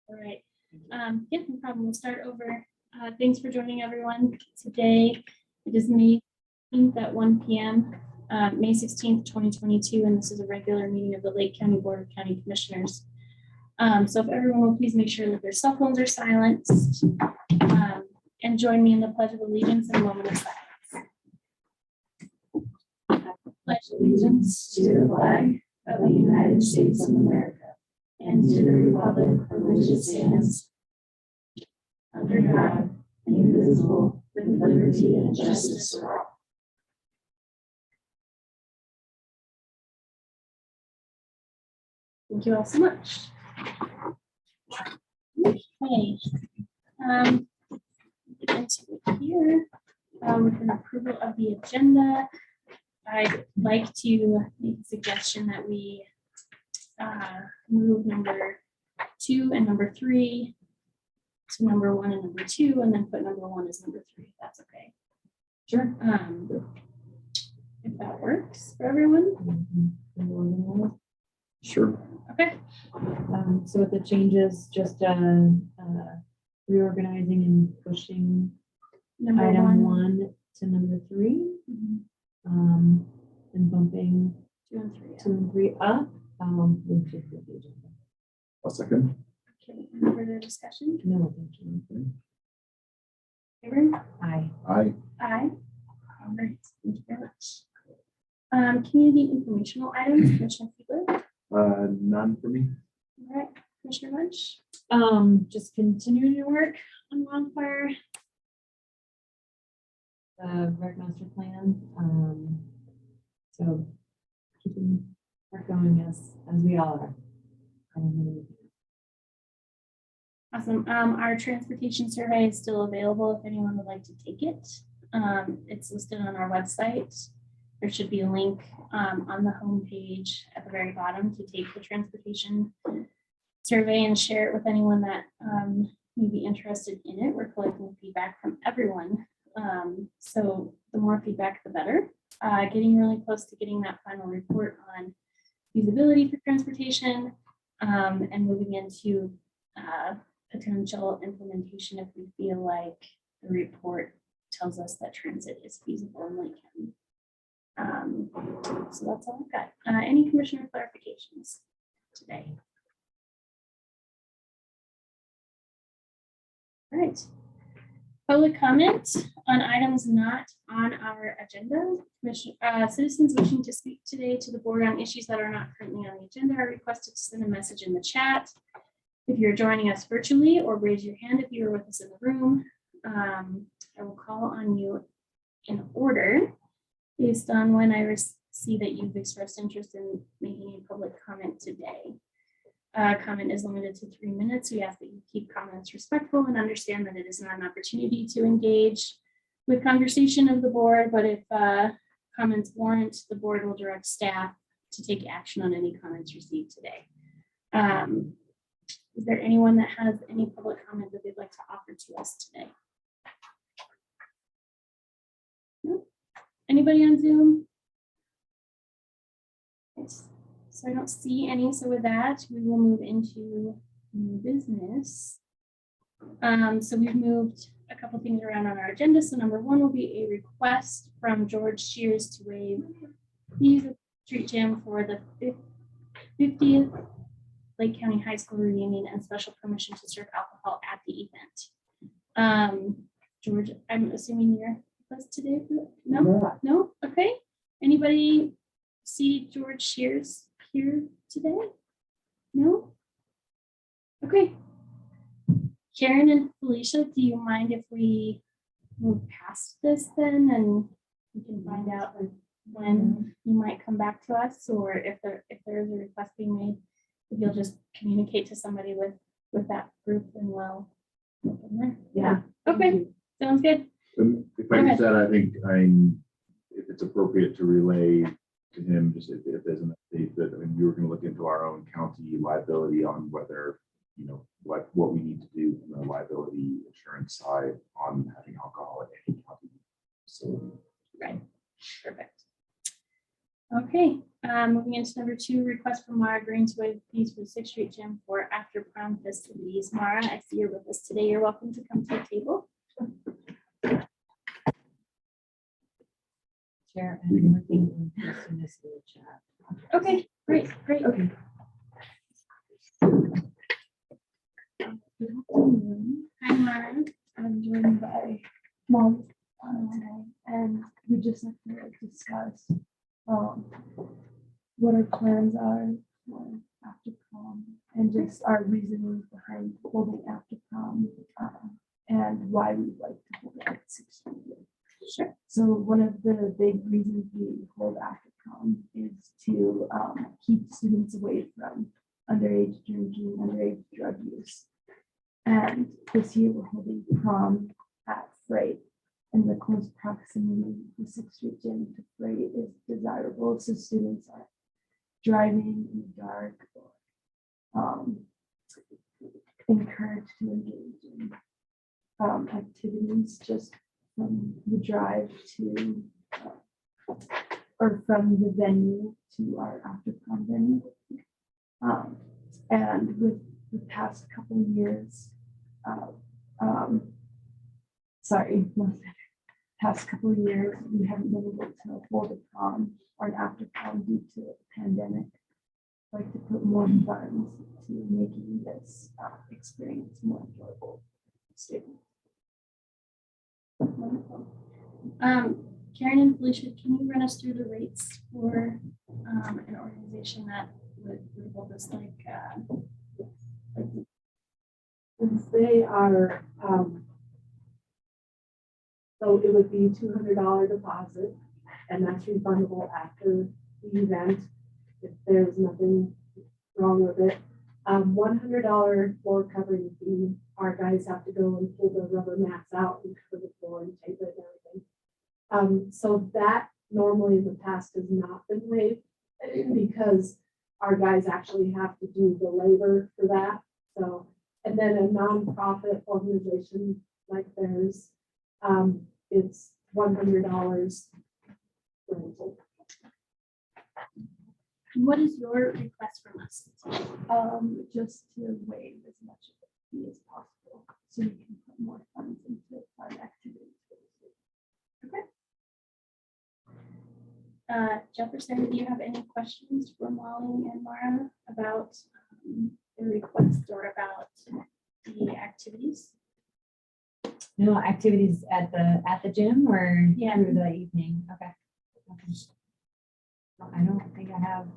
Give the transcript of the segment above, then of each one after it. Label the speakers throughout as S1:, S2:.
S1: All right. Yeah, no problem. We'll start over. Thanks for joining everyone today. It is May 16th at 1 p.m. May 16th, 2022, and this is a regular meeting of the Lake County Board of County Commissioners. So if everyone will please make sure that their cell phones are silenced and join me in the Pledge of Allegiance in a moment of silence. Pledge allegiance to the flag of the United States of America and to the republic for which it stands, under God, indivisible, with liberty and justice for all. Thank you all so much. Okay. Into here with an approval of the agenda, I'd like to make a suggestion that we move number 2 and number 3 to number 1 and number 2, and then put number 1 as number 3, if that's okay. Sure. If that works for everyone.
S2: Sure.
S1: Okay.
S3: So with the changes, just reorganizing and pushing
S1: Number
S3: item
S1: 1,
S3: 1 to number 3,
S1: Mhm.
S3: and bumping
S1: 2 and 3.
S3: 2 and 3 up. Which is the agenda.
S2: A second.
S1: Okay. Any further discussion?
S3: No, thank you.
S1: Favor?
S3: Aye.
S2: Aye.
S1: Aye. All right. Thank you very much. Community informational items, Commissioner Fiedler.
S2: None for me.
S1: All right, Commissioner Munch.
S3: Just continuing your work on wildfire. The rec master plan. So keeping work going as we all are.
S1: Awesome. Our transportation survey is still available if anyone would like to take it. It's listed on our website. There should be a link on the home page at the very bottom to take the transportation survey and share it with anyone that may be interested in it. We're collecting feedback from everyone. So the more feedback, the better. Getting really close to getting that final report on feasibility for transportation and moving into potential implementation if we feel like the report tells us that transit is feasible in Lake County. So that's all I've got. Any commissioner clarifications today? All right. Public comment on items not on our agenda. Citizens wishing to speak today to the board on issues that are not currently on the agenda are requested to send a message in the chat. If you're joining us virtually, or raise your hand if you are with us in the room. I will call on you in order based on when I see that you've expressed interest in making a public comment today. Comment is limited to 3 minutes. We ask that you keep comments respectful and understand that it is not an opportunity to engage with conversation of the board, but if comments warrant, the board will direct staff to take action on any comments received today. Is there anyone that has any public comment that they'd like to offer to us today? No? Anybody on Zoom? Yes. So I don't see any. So with that, we will move into new business. So we've moved a couple things around on our agenda. So number 1 will be a request from George Shears to waive fees at the street gym for the 50th Lake County High School reunion and special permission to serve alcohol at the event. George, I'm assuming you're with us today. No? No? Okay. Anybody see George Shears here today? No? Okay. Karen and Felicia, do you mind if we move past this then and we can find out when you might come back to us, or if there is a request being made, if you'll just communicate to somebody with that group, and we'll go from there.
S3: Yeah.
S1: Okay. Sounds good.
S2: If I said, I think if it's appropriate to relay to him, just if there's an update that, we were going to look into our own county liability on whether, what we need to do from the liability insurance side on having alcohol at any county facility.
S1: Right. Perfect. Okay. Moving into number 2, request from Mara agreeing to waive fees for the 6th Street Gym for after prom festivities. Mara, I see you're with us today. You're welcome to come to the table.
S3: Chair, I'm working on posting this in the chat.
S1: Okay, great.
S3: Okay.
S4: Good afternoon.
S1: Hi, Mara.
S4: I'm joined by Mom today, and we just have to discuss what our plans are for after prom and just our reasoning behind holding after prom and why we'd like to hold it at 6 p.m.
S1: Sure.
S4: So one of the big reasons we hold after prom is to keep students away from underage drinking, underage drug use. And this year we're holding prom at Freight, and the close proximity of the 6th Street Gym to Freight is desirable, so students aren't driving in the dark or encouraged to engage in activities just from the drive to or from the venue to our after prom venue. And with the past couple of years, past couple of years, we haven't been able to hold a prom or an after prom due to the pandemic. I'd like to put more funds to making this experience more enjoyable for students.
S1: Wonderful. Karen and Felicia, can you run us through the rates for an organization that would hold this like
S5: Since they are, so it would be $200 deposit, and that's refundable after the event if there's nothing wrong with it. $100 floor covering fee. Our guys have to go and pull the rubber mats out and cover the floor and tape it and everything. So that normally in the past has not been waived because our guys actually have to do the labor for that. So, and then a nonprofit organization like theirs, it's $100 rental.
S1: what is your request from us?
S4: Just to waive as much of the fee as possible so we can put more funds into fun activities for the students.
S1: Jefferson, do you have any questions for Molly and Mara about the request or about the activities?
S3: No activities at the gym or
S1: Yeah.
S3: through the evening? Okay. I don't think I have.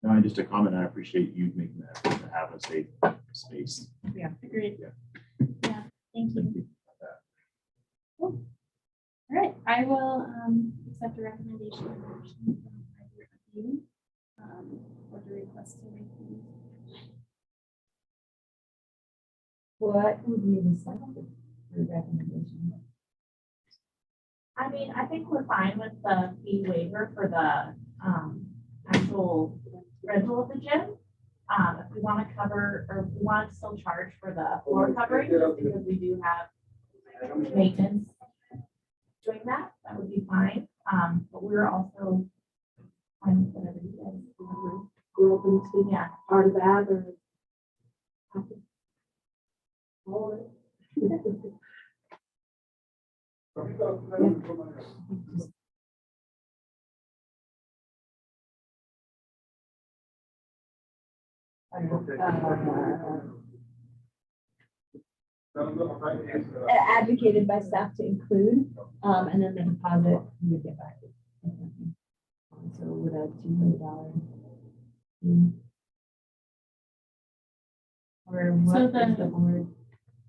S2: No, and just a comment, I appreciate you making that effort to have a safe space.
S1: Agreed.
S2: Yeah.
S1: Yeah, thank you.
S2: Thank you for that.
S1: Cool. All right, I will accept a recommendation and motion from either of you for the request to waive fees.
S3: What would be the second recommendation?
S6: I mean, I think we're fine with the fee waiver for the actual rental of the gym. If we want to cover, or we want to still charge for the floor covering, because we do have maintenance doing that, that would be fine. But we're also fine with whatever you guys want.
S5: Go open to
S6: Yeah.
S5: part of that or all of it.
S3: Advocated by staff to include, and then the deposit we would get back. So with a $200 fee. Or what is the board?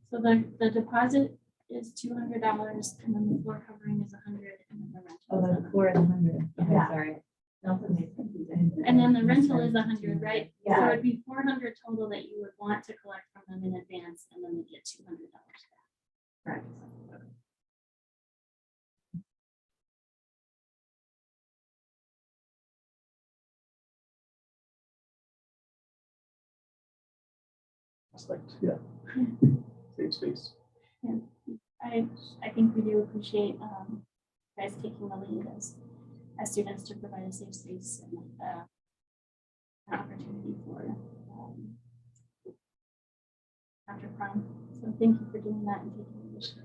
S1: So the deposit is $200 and then the floor covering is $100 and then the
S3: Oh,
S1: rental is
S3: the floor is 100. Okay,
S6: Yeah.
S3: sorry.
S6: Nelson makes confusing.
S1: And then the rental is 100, right? So
S6: Yeah.
S1: it'd be 400 total that you would want to collect from them in advance, and then they get $200 back.
S6: Correct.
S2: Aspect, yeah. Safe space.
S1: I think we do appreciate guys taking the lead as as students to provide a safe space and an opportunity for after prom. So thank you for doing that and taking the initiative.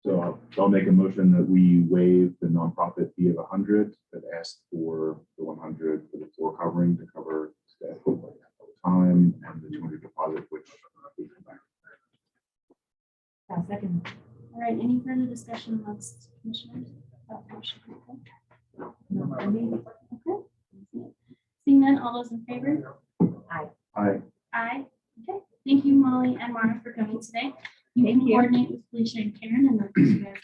S2: So I'll make a motion that we waive the nonprofit fee of 100, but ask for the 100 for the floor covering to cover staff time and the 200 deposit, which we come back.
S3: Second.
S1: All right, any further discussion amongst commissioners? Okay. Seeing none, all those in favor?
S2: Aye.
S1: Aye. Okay. Thank you, Molly and Mara, for coming today. You
S3: Thank
S1: can
S3: you.
S1: coordinate with Felicia and Karen and then you guys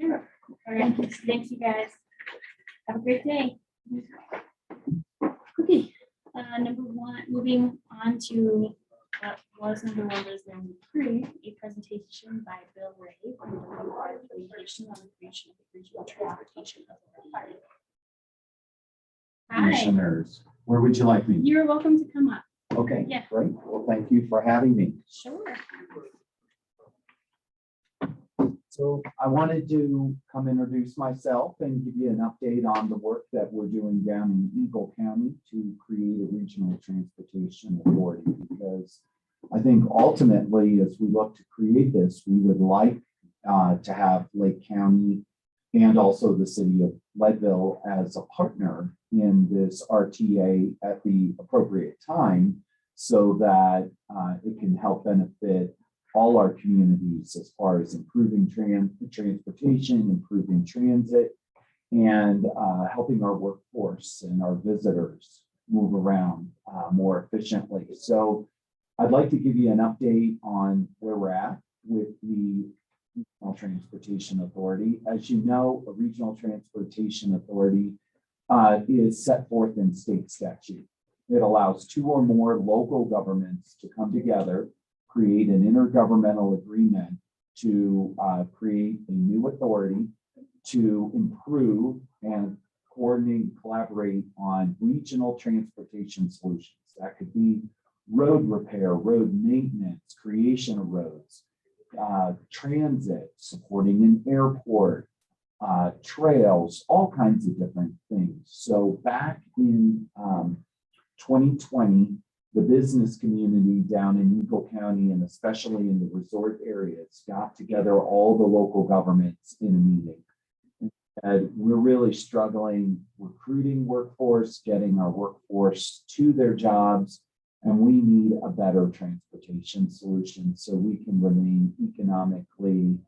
S1: will. All right, thanks you guys. Have a great day. Okay, number one, moving on to what was number one, was number three, a presentation by Bill Ray from the Communication on the creation of the regional transportation authority. Hi,
S7: Commissioners, where would you like me?
S1: you're welcome to come up.
S7: Okay,
S1: Yeah.
S7: great. Well, thank you for having me.
S1: Sure.
S7: So I wanted to come introduce myself and give you an update on the work that we're doing down in Eagle County to create a regional transportation authority. Because I think ultimately, as we look to create this, we would like to have Lake County and also the city of Leadville as a partner in this RTA at the appropriate time so that it can help benefit all our communities as far as improving transportation, improving transit, and helping our workforce and our visitors move around more efficiently. So I'd like to give you an update on where we're at with the Regional Transportation Authority. As you know, a Regional Transportation Authority is set forth in state statute. It allows two or more local governments to come together, create an intergovernmental agreement to create a new authority to improve and coordinate and collaborate on regional transportation solutions. That could be road repair, road maintenance, creation of roads, transit, supporting an airport, trails, all kinds of different things. So back in 2020, the business community down in Eagle County and especially in the resort areas got together all the local governments in a meeting. And we're really struggling recruiting workforce, getting our workforce to their jobs, and we need a better transportation solution so we can remain economically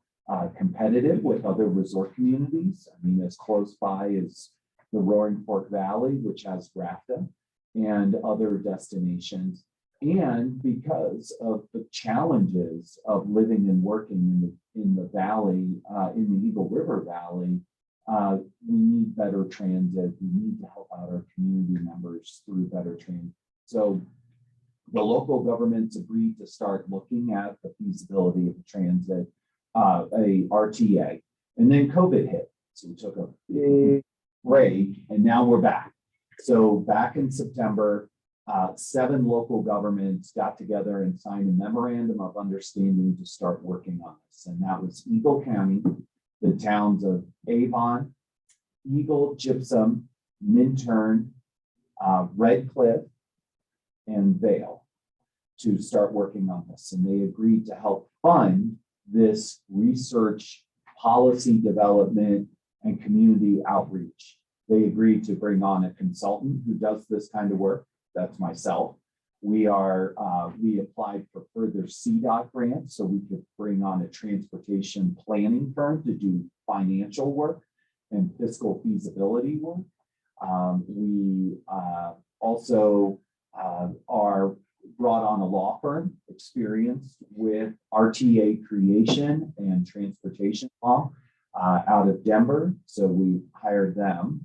S7: competitive with other resort communities. I mean, as close by as the Roaring Fork Valley, which has RAFTA, and other destinations. And because of the challenges of living and working in the valley, in the Eagle River Valley, we need better transit. We need to help out our community members through better transit. So the local governments agreed to start looking at the feasibility of the transit, a RTA, and then COVID hit. So we took a big break and now we're back. So back in September, 7 local governments got together and signed a memorandum of understanding to start working on this. And that was Eagle County, the towns of Avon, Eagle, Gypsum, Minturn, Red Cliff, and Vale to start working on this. And they agreed to help fund this research, policy development, and community outreach. They agreed to bring on a consultant who does this kind of work. That's myself. We applied for further CDOT grants so we could bring on a transportation planning firm to do financial work and fiscal feasibility work. We also are brought on a law firm experienced with RTA creation and transportation law out of Denver. So we hired them.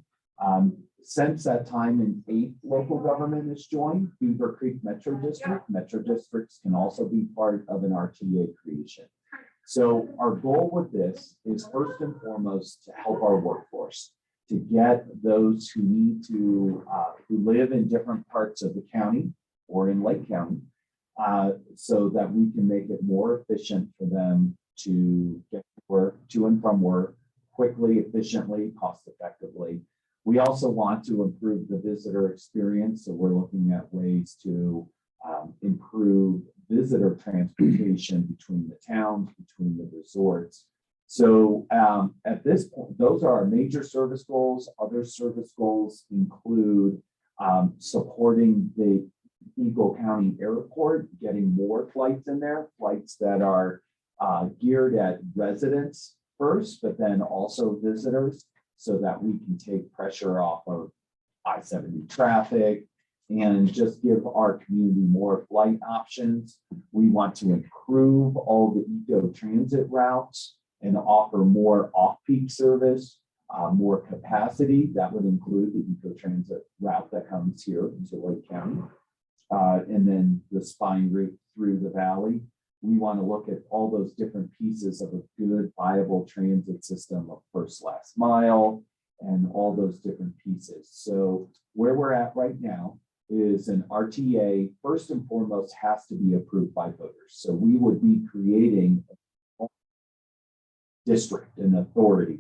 S7: Since that time, an 8th local government has joined, Beaver Creek Metro District. Metro districts can also be part of an RTA creation. So our goal with this is first and foremost to help our workforce, to get those who need to, who live in different parts of the county or in Lake County, so that we can make it more efficient for them to get to work, to and from work, quickly, efficiently, cost effectively. We also want to improve the visitor experience. So we're looking at ways to improve visitor transportation between the towns, between the resorts. So at this point, those are our major service goals. Other service goals include supporting the Eagle County Airport, getting more flights in there, flights that are geared at residents first, but then also visitors, so that we can take pressure off of I-70 traffic and just give our community more flight options. We want to improve all the eco transit routes and offer more off-peak service, more capacity. That would include the eco transit route that comes here into Lake County. And then the spine route through the valley. We want to look at all those different pieces of a good, viable transit system of first, last mile, and all those different pieces. So where we're at right now is an RTA, first and foremost, has to be approved by voters. So we would be creating a district, an authority,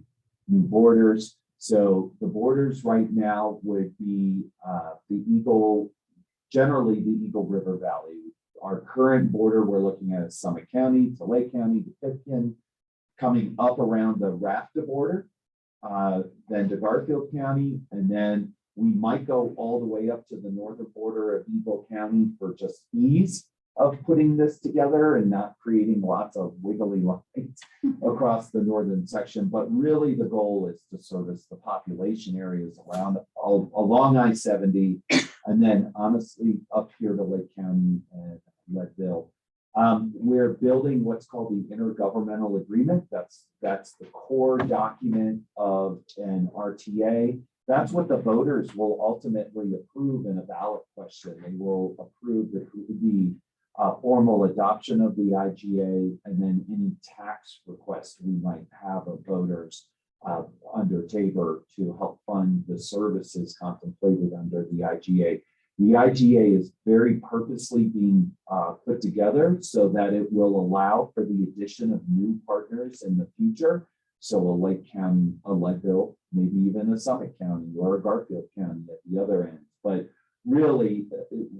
S7: new borders. So the borders right now would be generally the Eagle River Valley. Our current border we're looking at is Summit County to Lake County to Pitkin, coming up around the RAFTA border, then to Garfield County, and then we might go all the way up to the northern border of Eagle County for just ease of putting this together and not creating lots of wiggly lines across the northern section. But really the goal is to service the population areas around along I-70, and then honestly up here to Lake County and Leadville. We're building what's called the intergovernmental agreement. That's the core document of an RTA. That's what the voters will ultimately approve in a ballot question. They will approve the formal adoption of the IGA, and then any tax request we might have of voters under Tabor to help fund the services contemplated under the IGA. The IGA is very purposely being put together so that it will allow for the addition of new partners in the future. So a Lake County, a Leadville, maybe even a Summit County or a Garfield County at the other end. But really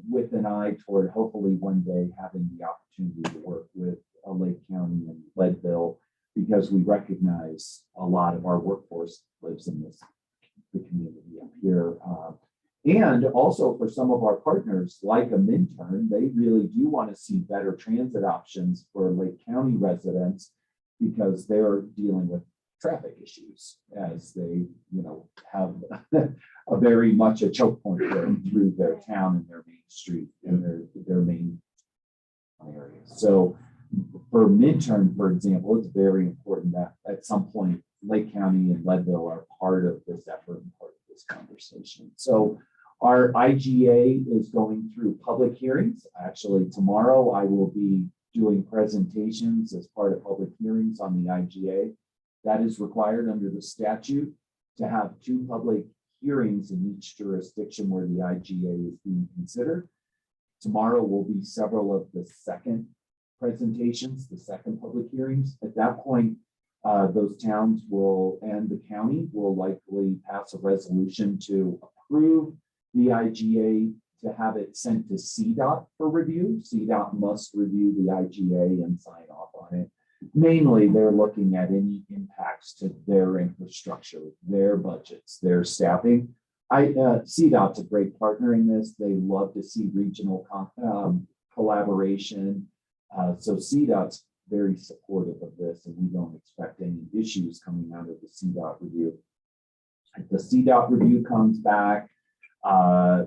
S7: with an eye toward hopefully one day having the opportunity to work with a Lake County and Leadville, because we recognize a lot of our workforce lives in the community up here. And also for some of our partners, like a Minturn, they really do want to see better transit options for Lake County residents because they're dealing with traffic issues as they, have a very much a choke point through their town and their main street and their main areas. So for Minturn, for example, it's very important that at some point Lake County and Leadville are part of this effort and part of this conversation. So our IGA is going through public hearings. Actually, tomorrow I will be doing presentations as part of public hearings on the IGA. That is required under the statute to have 2 public hearings in each jurisdiction where the IGA is being considered. Tomorrow will be several of the second presentations, the second public hearings. At that point, those towns will, and the county will likely pass a resolution to approve the IGA to have it sent to CDOT for review. CDOT must review the IGA and sign off on it. Mainly, they're looking at any impacts to their infrastructure, their budgets, their staffing. CDOT's a great partner in this. They love to see regional collaboration. So CDOT's very supportive of this, and we don't expect any issues coming out of the CDOT review. If the CDOT review comes back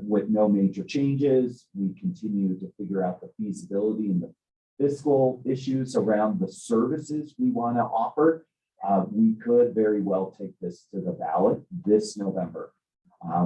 S7: with no major changes, we continue to figure out the feasibility and the fiscal issues around the services we want to offer. We could very well take this to the ballot this November.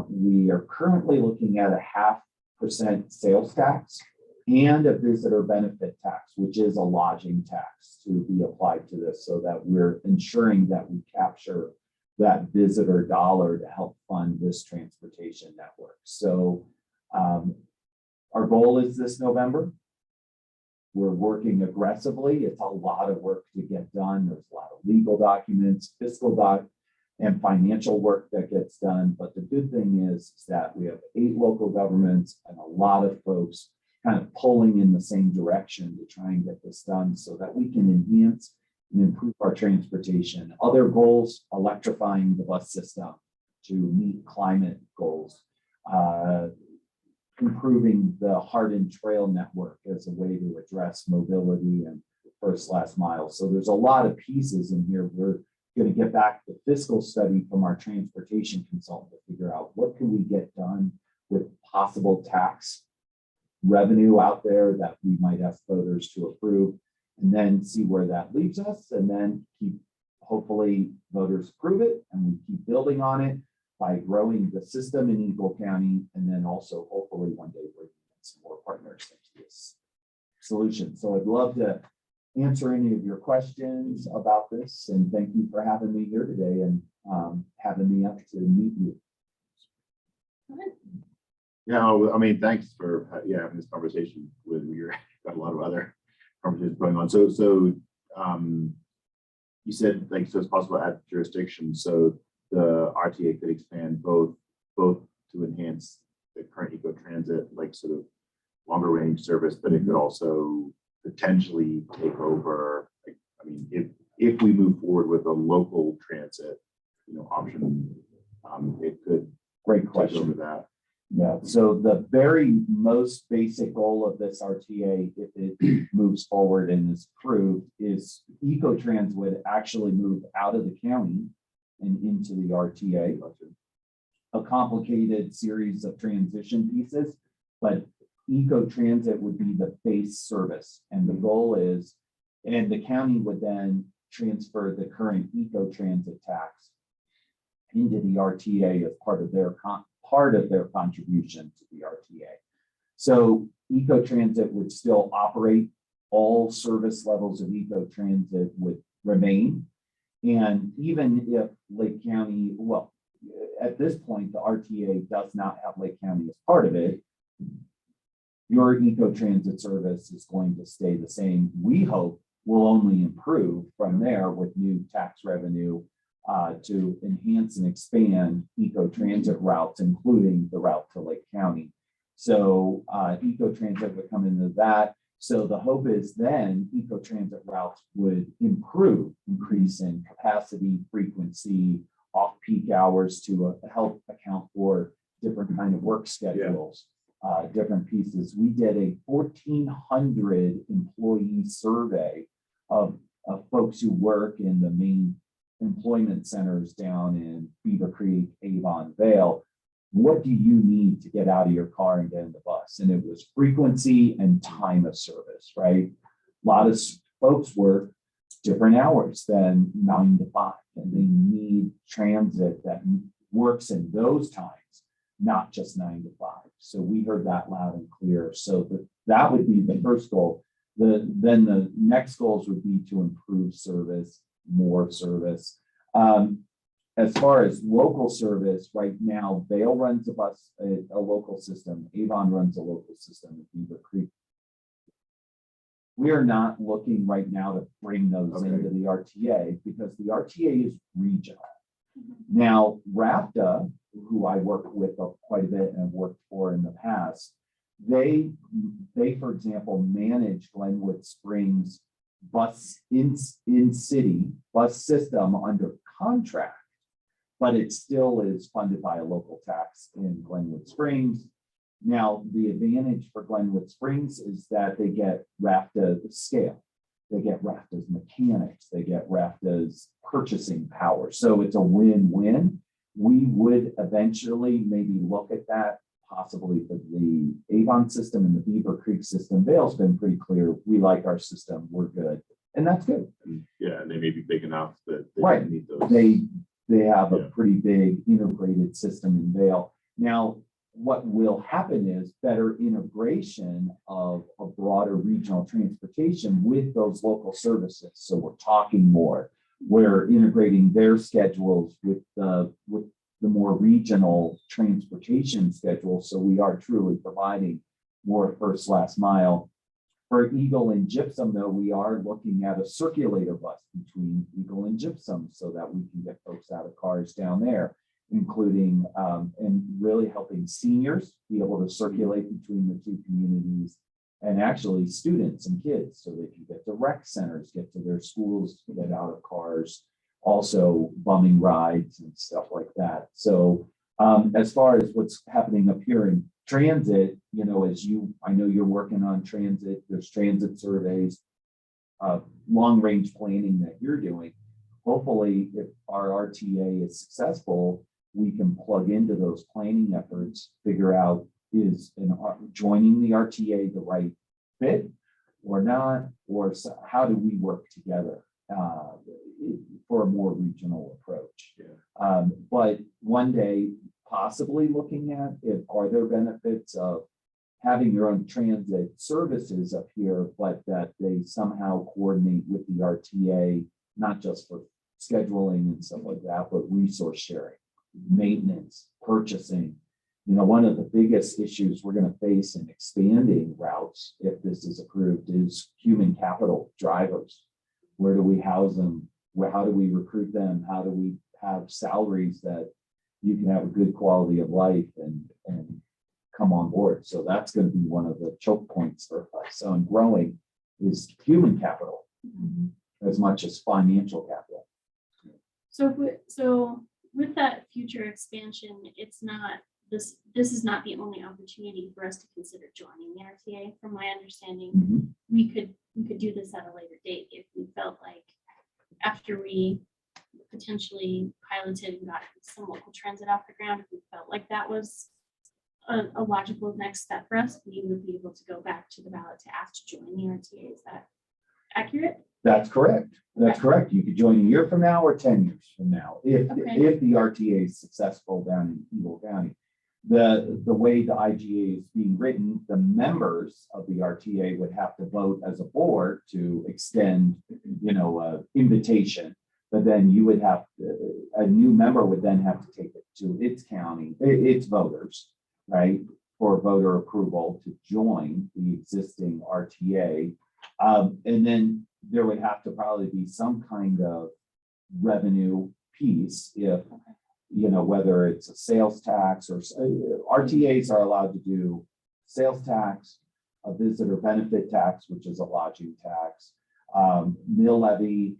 S7: We are currently looking at a 0.5% sales tax and a visitor benefit tax, which is a lodging tax to be applied to this, so that we're ensuring that we capture that visitor dollar to help fund this transportation network. So our goal is this November. We're working aggressively. It's a lot of work to get done. There's a lot of legal documents, fiscal and financial work that gets done. But the good thing is that we have 8 local governments and a lot of folks kind of pulling in the same direction to try and get this done so that we can enhance and improve our transportation. Other goals, electrifying the bus system to meet climate goals, improving the hardened trail network as a way to address mobility and first last mile. So there's a lot of pieces in here. We're going to get back the fiscal study from our transportation consultant to figure out what can we get done with possible tax revenue out there that we might ask voters to approve, and then see where that leaves us, and then hopefully voters approve it and we keep building on it by growing the system in Eagle County, and then also hopefully one day bringing in some more partners into this solution. So I'd love to answer any of your questions about this, and thank you for having me here today and having me up to meet you.
S2: Yeah, I mean, thanks for having this conversation with you. Got a lot of other conversations going on. So you said so it's possible to add jurisdiction. So the RTA could expand both to enhance the current eco transit, sort of longer range service, but it could also potentially take over. I mean, if we move forward with a local transit, option, it could
S7: Great
S2: take
S7: question.
S2: over that.
S7: Yeah, so the very most basic goal of this RTA, if it moves forward and is approved, is Ecotrans would actually move out of the county and into the RTA. A complicated series of transition pieces, but Ecotransit would be the base service. And the goal is, and the county would then transfer the current Ecotransit tax into the RTA as part of their contribution to the RTA. So Ecotransit would still operate. All service levels of Ecotransit would remain. And even if Lake County, well, at this point, the RTA does not have Lake County as part of it, your Ecotransit service is going to stay the same. We hope will only improve from there with new tax revenue to enhance and expand Ecotransit routes, including the route to Lake County. So Ecotransit would come into that. So the hope is then Ecotransit routes would increase in capacity, frequency, off-peak hours to help account for different kind of work schedules, different pieces. We did a 1,400 employee survey of folks who work in the main employment centers down in Beaver Creek, Avon, Vale. What do you need to get out of your car and get in the bus? And it was frequency and time of service, right? A lot of folks work different hours than 9 to 5, and they need transit that works in those times, not just 9 to 5. So we heard that loud and clear. So that would be the first goal. Then the next goals would be to improve service, more service. As far as local service, right now, Vale runs a bus, a local system. Avon runs a local system at Beaver Creek. We are not looking right now to bring those into the RTA because the RTA is regional. Now, RAPTA, who I work with quite a bit and have worked for in the past, they for example, manage Glenwood Springs bus in-city bus system under contract, but it still is funded by a local tax in Glenwood Springs. Now, the advantage for Glenwood Springs is that they get RAPTA scale. They get RAPTA's mechanics. They get RAPTA's purchasing power. So it's a win-win. We would eventually maybe look at that possibly for the Avon system and the Beaver Creek system. Vale's been pretty clear. We like our system. We're good. And that's good.
S2: Yeah, and they may be big enough that they
S7: Right.
S2: need those.
S7: They have a pretty big integrated system in Vale. Now, what will happen is better integration of a broader regional transportation with those local services. So we're talking more. We're integrating their schedules with the more regional transportation schedule. So we are truly providing more first last mile. For Eagle and Gypsum, though, we are looking at a circulator bus between Eagle and Gypsum so that we can get folks out of cars down there, including and really helping seniors be able to circulate between the two communities, and actually students and kids so they can get to rec centers, get to their schools, get out of cars, also bumming rides and stuff like that. So as far as what's happening up here in transit, you know, I know you're working on transit, there's transit surveys, long range planning that you're doing. Hopefully, if our RTA is successful, we can plug into those planning efforts, figure out is joining the RTA the right fit or not, or how do we work together for a more regional approach. But one day, possibly looking at are there benefits of having your own transit services up here, but that they somehow coordinate with the RTA, not just for scheduling and stuff like that, but resource sharing, maintenance, purchasing. You know, one of the biggest issues we're going to face in expanding routes, if this is approved, is human capital drivers. Where do we house them? How do we recruit them? How do we have salaries that you can have a good quality of life and come on board? So that's going to be one of the choke points for us on growing is human capital as much as financial capital.
S1: So with that future expansion, it's not this is not the only opportunity for us to consider joining the RTA. From my understanding, we could do this at a later date if we felt like after we potentially piloted and got some local transit off the ground, if we felt like that was a logical next step for us, we would be able to go back to the ballot to ask to join the RTA. Is that accurate?
S7: That's correct. That's correct. You could join a year from now or 10 years from now if the RTA is successful down in Eagle County. The way the IGA is being written, the members of the RTA would have to vote as a board to extend, you know, invitation. But then you would have a new member would then have to take it to its county, its voters, right, for voter approval to join the existing RTA. And then there would have to probably be some kind of revenue piece if, you know, whether it's a sales tax or RTAs are allowed to do sales tax, a visitor benefit tax, which is a lodging tax, mill levy,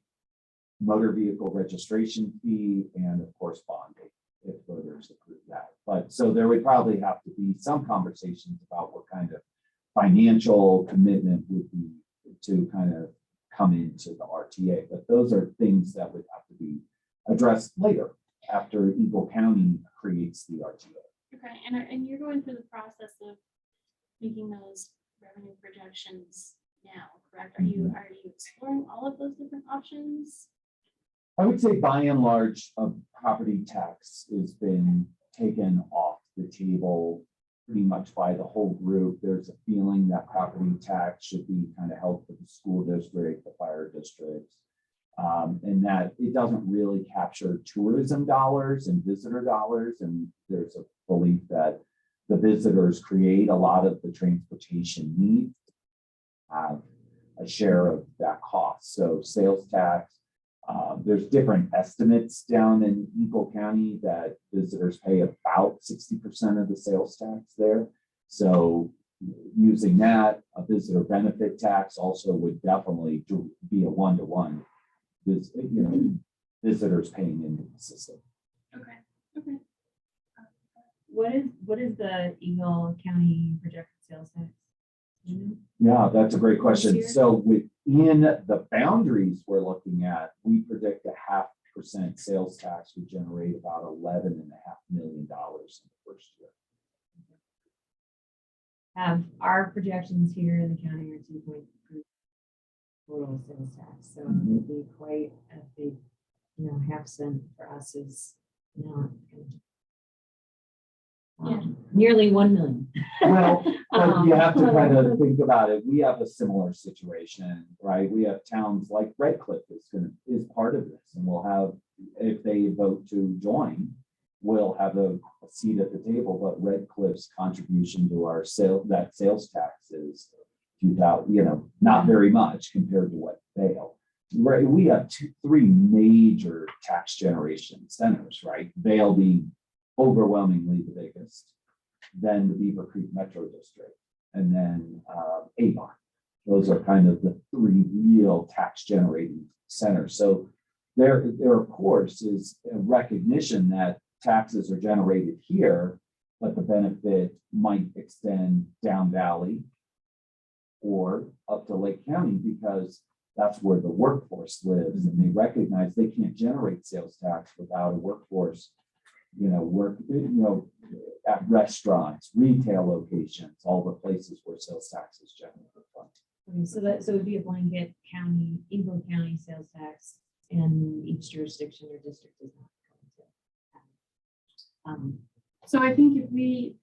S7: motor vehicle registration fee, and of course bonding if voters approve that. But so there would probably have to be some conversations about what kind of financial commitment would be to kind of come into the RTA. But those are things that would have to be addressed later after Eagle County creates the RTA.
S1: Okay, and you're going through the process of making those revenue projections now, correct? Are you exploring all of those different options?
S7: I would say by and large, property tax has been taken off the table pretty much by the whole group. There's a feeling that property tax should be kind of held for the school district, the fire districts, and that it doesn't really capture tourism dollars and visitor dollars. And there's a belief that the visitors create a lot of the transportation needs, have a share of that cost. So sales tax, there's different estimates down in Eagle County that visitors pay about 60% of the sales tax there. So using that, a visitor benefit tax also would definitely be a one-to-one, you know, visitors paying into the system.
S1: Okay.
S3: What is the Eagle County projected sales tax?
S7: Yeah, that's a great question.
S1: This year?
S7: So within the boundaries we're looking at, we predict a 0.5% sales tax would generate about $11.5 million in the first year.
S3: Our projections here in the county are 2.3 total sales tax, so it'd be quite a big, you know, 0.5 cent for us is not nearly 1 million.
S7: Well, but you have to kind of think about it. We have a similar situation, right? We have towns like Red Cliff is part of this, and we'll have, if they vote to join, we'll have a seat at the table. But Red Cliff's contribution to our sales tax is 2000, not very much compared to what Vail. Right, we have three major tax generation centers, right? Vail being overwhelmingly the biggest, then the Beaver Creek Metro District, and then Avon. Those are kind of the three real tax generating centers. So there of course is a recognition that taxes are generated here, but the benefit might extend down valley or up to Lake County because that's where the workforce lives, and they recognize they can't generate sales tax without a workforce, at restaurants, retail locations, all the places where sales tax is generated from.
S3: Okay, so it'd be a blanket county, Eagle County sales tax, and each jurisdiction or district is not going to.
S1: So I think if we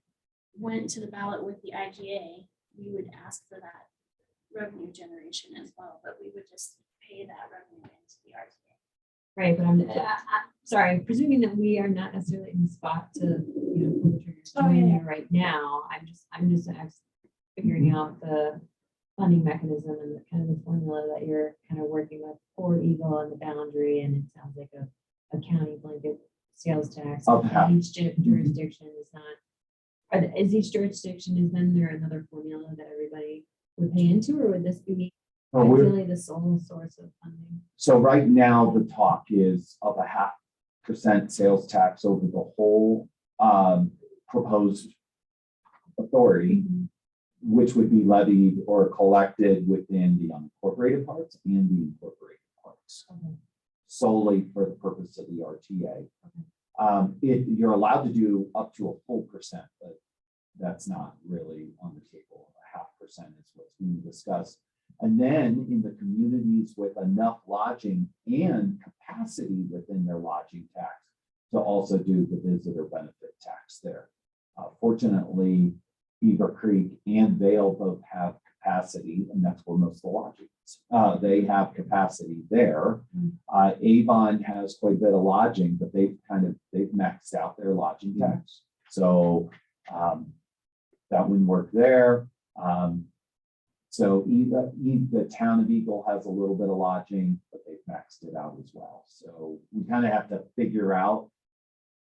S1: went to the ballot with the IGA, we would ask for that revenue generation as well, but we would just pay that revenue into the RTA.
S3: Right, but I'm sorry, presuming that we are not necessarily in the spot to, pull the trigger
S1: Oh, yeah.
S3: there right now. I'm just figuring out the funding mechanism and the kind of the formula that you're kind of working with for Eagle and the boundary, and it sounds like a county blanket sales tax. Each jurisdiction is not. Is each jurisdiction, is then there another formula that everybody would pay into, or would this be ideally the sole source of funding?
S7: So right now, the talk is of 0.5% sales tax over the whole proposed authority, which would be levied or collected within the unincorporated parts and the incorporated parts, solely for the purpose of the RTA. You're allowed to do up to a full percent, but that's not really on the table. 0.5% is what's being discussed. And then in the communities with enough lodging and capacity within their lodging tax to also do the visitor benefit tax there. Fortunately, Beaver Creek and Vail both have capacity, and that's where most of the lodging is. They have capacity there. Avon has quite a bit of lodging, but they've maxed out their lodging tax. So that wouldn't work there. So the town of Eagle has a little bit of lodging, but they've maxed it out as well. So we kind of have to figure out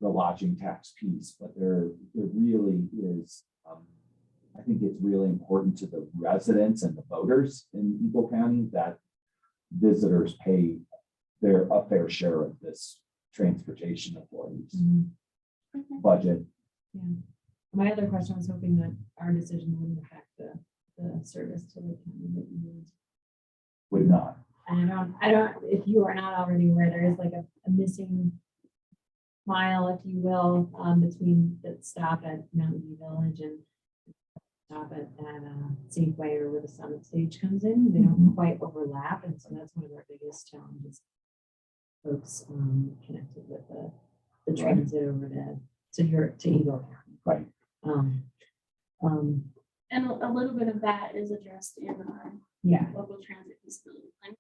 S7: the lodging tax piece, but there really is, I think it's really important to the residents and the voters in Eagle County that visitors pay a fair share of this transportation authority's budget.
S3: Yeah. My other question was hoping that our decision wouldn't affect the service to the county that you need.
S7: Would not.
S3: And I don't, if you are not already aware, there is like a missing mile, if you will, between the stop at Mountain View Village and stop at Safeway or where the Summit Stage comes in. They don't quite overlap, and so that's one of our biggest challenges. Folks connected with the transit over to Eagle County.
S7: Right.
S1: And a little bit of that is addressed in our local transit feasibility plan.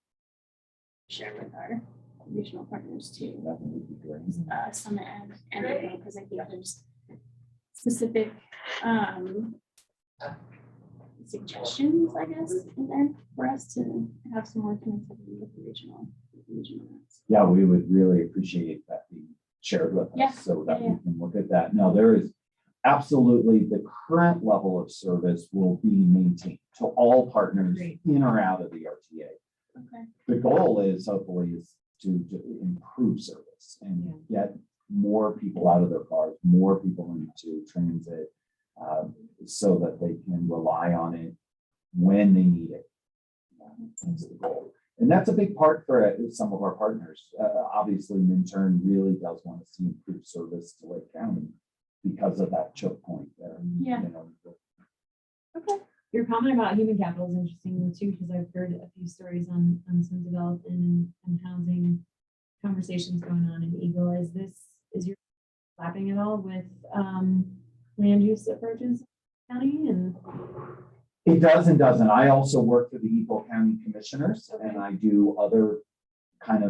S1: Share with our regional partners too.
S7: That would be great.
S1: Summit and Renewal, because I think there's specific suggestions, I guess, in there for us to have some more connectivity with the regional routes.
S7: Yeah, we would really appreciate that being shared with us so that we can look at that. No, there is absolutely the current level of service will be maintained to all partners in or out of the RTA.
S1: Okay.
S7: The goal is hopefully is to improve service and get more people out of their cars, more people into transit, so that they can rely on it when they need it. That's the goal. And that's a big part for some of our partners. Obviously, Minturn really does want to see improved service to Lake County because of that choke point there.
S1: Yeah. Okay.
S3: Your comment about human capital is interesting too, because I've heard a few stories on some development and housing conversations going on in Eagle. Is your lapping at all with land use approaches in the county? And
S7: it does and doesn't. I also work for the Eagle County Commissioners, and I do other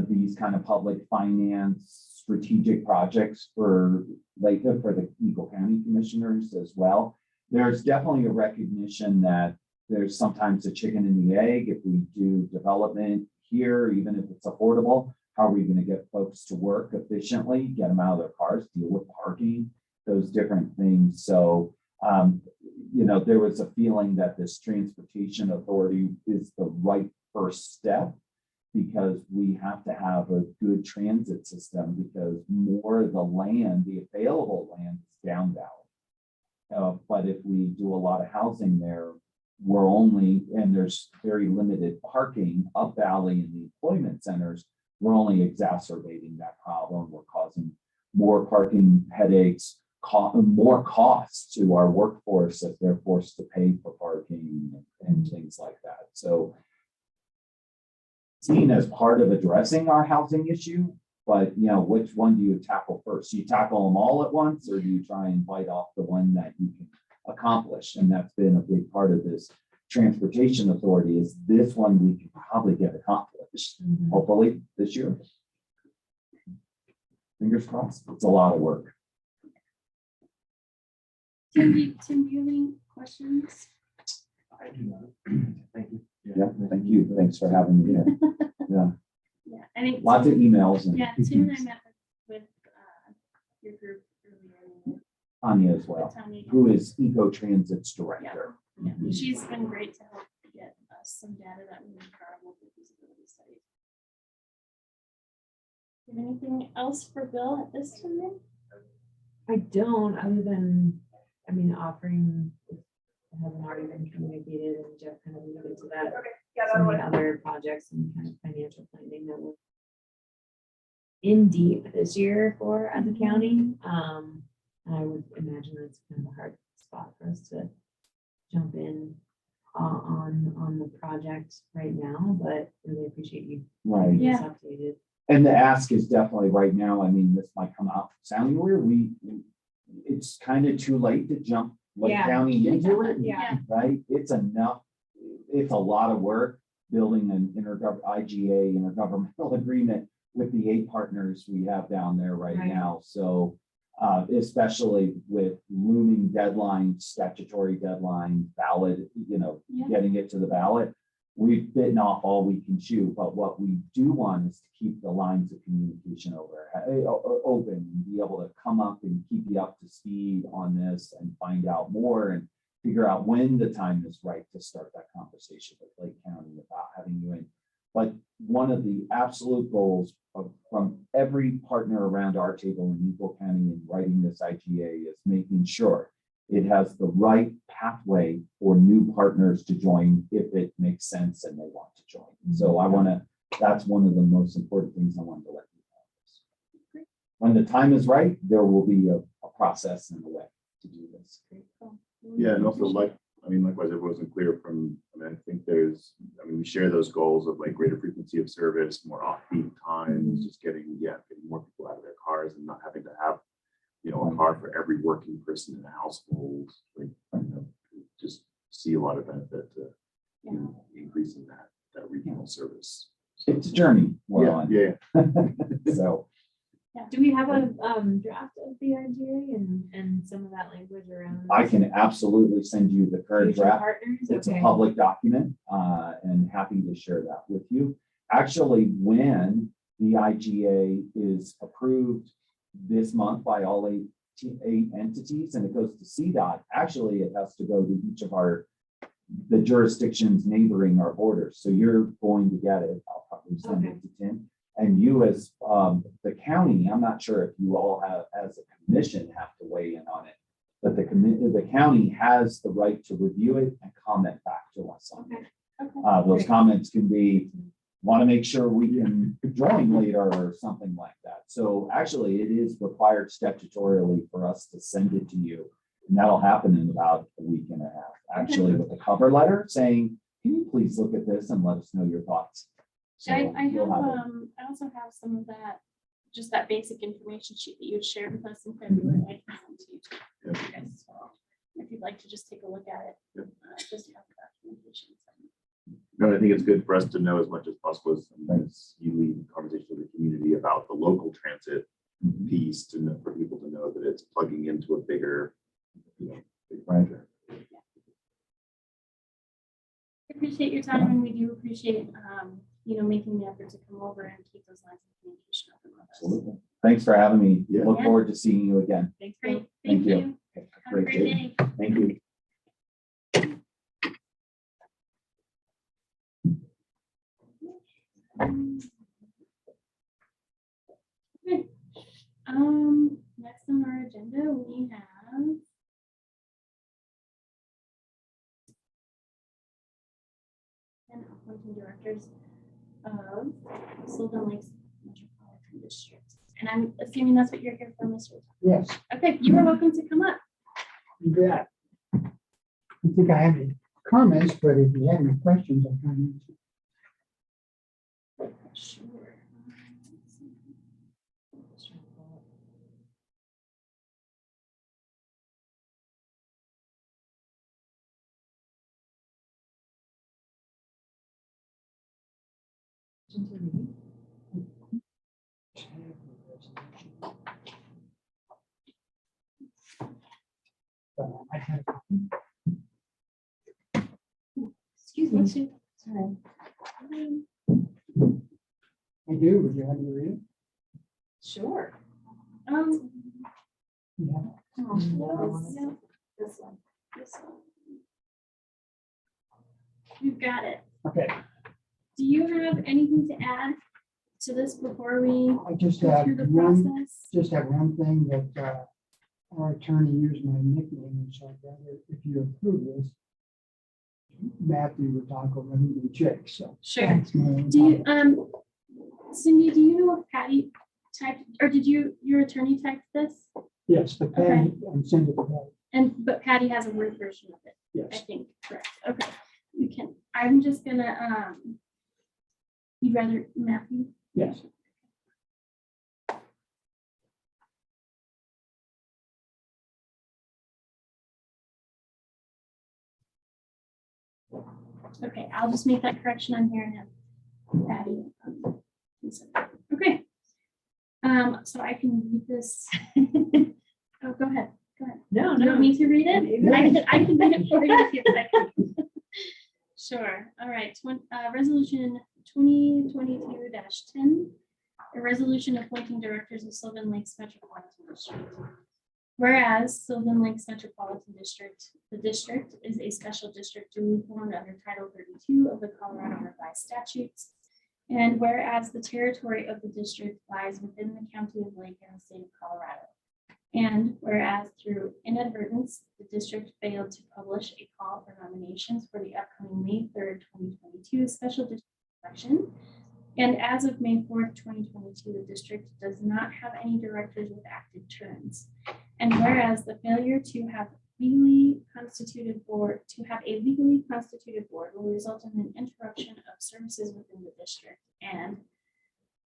S7: these public finance strategic projects for the Eagle County Commissioners as well. There's definitely a recognition that there's sometimes a chicken and the egg. If we do development here, even if it's affordable, how are we going to get folks to work efficiently, get them out of their cars, deal with parking, those different things. So, you know, there was a feeling that this transportation authority is the right first step, because we have to have a good transit system, because more of the land, the available land is down valley. But if we do a lot of housing there, we're only, and there's very limited parking up valley in the employment centers, we're only exacerbating that problem. We're causing more parking headaches, more costs to our workforce if they're forced to pay for parking and things like that. So seen as part of addressing our housing issue, but you know, which one do you tackle first? You tackle them all at once, or do you try and bite off the one that you can accomplish? And that's been a big part of this transportation authority, is this one we can probably get accomplished, hopefully this year. Fingers crossed. It's a lot of work.
S1: Tim, do you have any questions?
S8: I do not. Thank you.
S7: Yeah, thank you. Thanks for having me here. Yeah,
S1: Yeah, I think.
S7: lots of emails and
S1: Yeah, Tim and I met with your group earlier.
S7: Anya as well,
S1: with Tanya.
S7: who is Eco Transit's director.
S1: Yeah, she's been great to help get us some data that we need for our local feasibility studies. Do you have anything else for Bill at this time?
S3: I don't, other than, I mean, offering, it hasn't already been communicated, and Jeff kind of alluded to that. Some of the other projects and kind of financial planning that we're in deep this year for as a county. I would imagine that's kind of a hard spot for us to jump in on the project right now, but really appreciate you
S7: Right.
S3: keeping us
S1: Yeah.
S3: updated.
S7: And the ask is definitely right now, I mean, this might come out sounding weird, it's kind of too late to jump Lake
S3: Yeah.
S7: County into it.
S3: Yeah.
S7: Right? It's enough, it's a lot of work building an IGA, intergovernmental agreement with the 8 partners we have down there right
S3: Right.
S7: now. So especially with looming deadlines, statutory deadlines, ballot, you know,
S1: Yeah.
S7: getting it to the ballot, we've bitten off all we can chew. But what we do want is to keep the lines of communication open and be able to come up and keep you up to speed on this and find out more and figure out when the time is right to start that conversation with Lake County about having you in. But one of the absolute goals from every partner around our table in Eagle County in writing this IGA is making sure it has the right pathway for new partners to join if it makes sense and they want to join. So I want to, that's one of the most important things I wanted to let you know. When the time is right, there will be a process and a way to do this.
S2: Yeah, and also likewise, it wasn't clear from, I think we share those goals of like greater frequency of service, more off-peak times, just getting more people out of their cars and not having to have, you know, a car for every working person in a household. Like, you know, just see a lot of benefit to increasing that regional service.
S7: It's a journey we're on.
S2: Yeah.
S7: So
S3: Do we have a draft of the IGA and some of that language around?
S7: I can absolutely send you the current
S3: future
S7: draft.
S3: partners?
S7: It's a
S3: Okay.
S7: public document, and happy to share that with you. Actually, when the IGA is approved this month by all eight entities and it goes to CDOT, actually it has to go to each of the jurisdictions neighboring our borders. So you're going to get it. I'll probably send it to Tim. And you as the county, I'm not sure if you all have, as a commission, have to weigh in on it, but the county has the right to review it and comment back to us on it.
S1: Okay.
S7: Those
S3: Great.
S7: comments can be, want to make sure we can join later or something like that. So actually, it is required statutorily for us to send it to you. And that'll happen in about a week and a half, actually, with a cover letter saying, can you please look at this and let us know your thoughts? So
S1: I
S7: you'll have it.
S1: I also have some of that, just that basic information sheet that you had shared with us in February. I can send to you too,
S2: Yeah.
S1: you guys as well. If you'd like to just take a look at it, just have the documentation.
S2: No, I think it's good for us to know as much as possible as you lead conversation with the community about the local transit piece for people to know that it's plugging into a bigger, big picture.
S1: appreciate your time and we do appreciate, making the effort to come over and keep those lines of communication open with us.
S7: Absolutely. Thanks for having me.
S2: Yeah.
S7: Look forward to seeing you again.
S3: Thanks.
S1: Great,
S7: Thank
S1: thank
S7: you.
S1: you.
S7: Okay,
S1: Have a great day.
S7: Thank you.
S1: Okay. Next on our agenda, we have and appointing directors of Sylvan Lakes Metropolitan District. And I'm assuming that's what you're here for, Mr.
S9: Yes,
S1: Okay, you are welcome to come up.
S9: you bet. I think I have any comments, but if you have any questions, I'll try and answer.
S1: Sure.
S9: I have,
S1: Excuse me. Sue. Sorry.
S9: I do, would you like me to read it?
S3: Sure.
S9: Yeah.
S1: No,
S3: This one.
S1: this one. We've got it.
S9: Okay,
S1: Do you have anything to add to this before we
S9: I just
S1: go
S9: have
S1: through the
S9: one,
S1: process?
S9: thing that our attorney used my nickname, and so I'd rather, if you approve this, Matthew would talk over me, Jake, so.
S1: Sure.
S9: that's my only
S1: Do you,
S9: comment.
S1: Cindy, do you know if Patty typed, or did your attorney type this?
S9: Yes, the pen, and send it to Patty.
S1: But Patty has a Word version of it, I
S9: Yes,
S1: think, correct? Okay, you can, I'm just gonna, you'd rather Matthew?
S9: yes.
S1: Okay, I'll just make that correction on here and have Patty. Okay. So I can read this. Oh, go ahead.
S3: No,
S1: Do you want me to read it?
S9: Yes.
S1: I can read it for you if you'd like. Sure. All right. Resolution 2022-10, a resolution appointing directors of Sylvan Lakes Metropolitan District. Whereas Sylvan Lakes Metropolitan District, the district is a special district duly formed under Title 32 of the Colorado Revised Statutes. And whereas the territory of the district lies within the county of Lake and the state of Colorado. And whereas through inadvertence, the district failed to publish a call for nominations for the upcoming May 3rd, 2022 special district election. And as of May 4th, 2022, the district does not have any directors with active terms. And whereas the failure to have a legally constituted board will result in an interruption of services within the district. And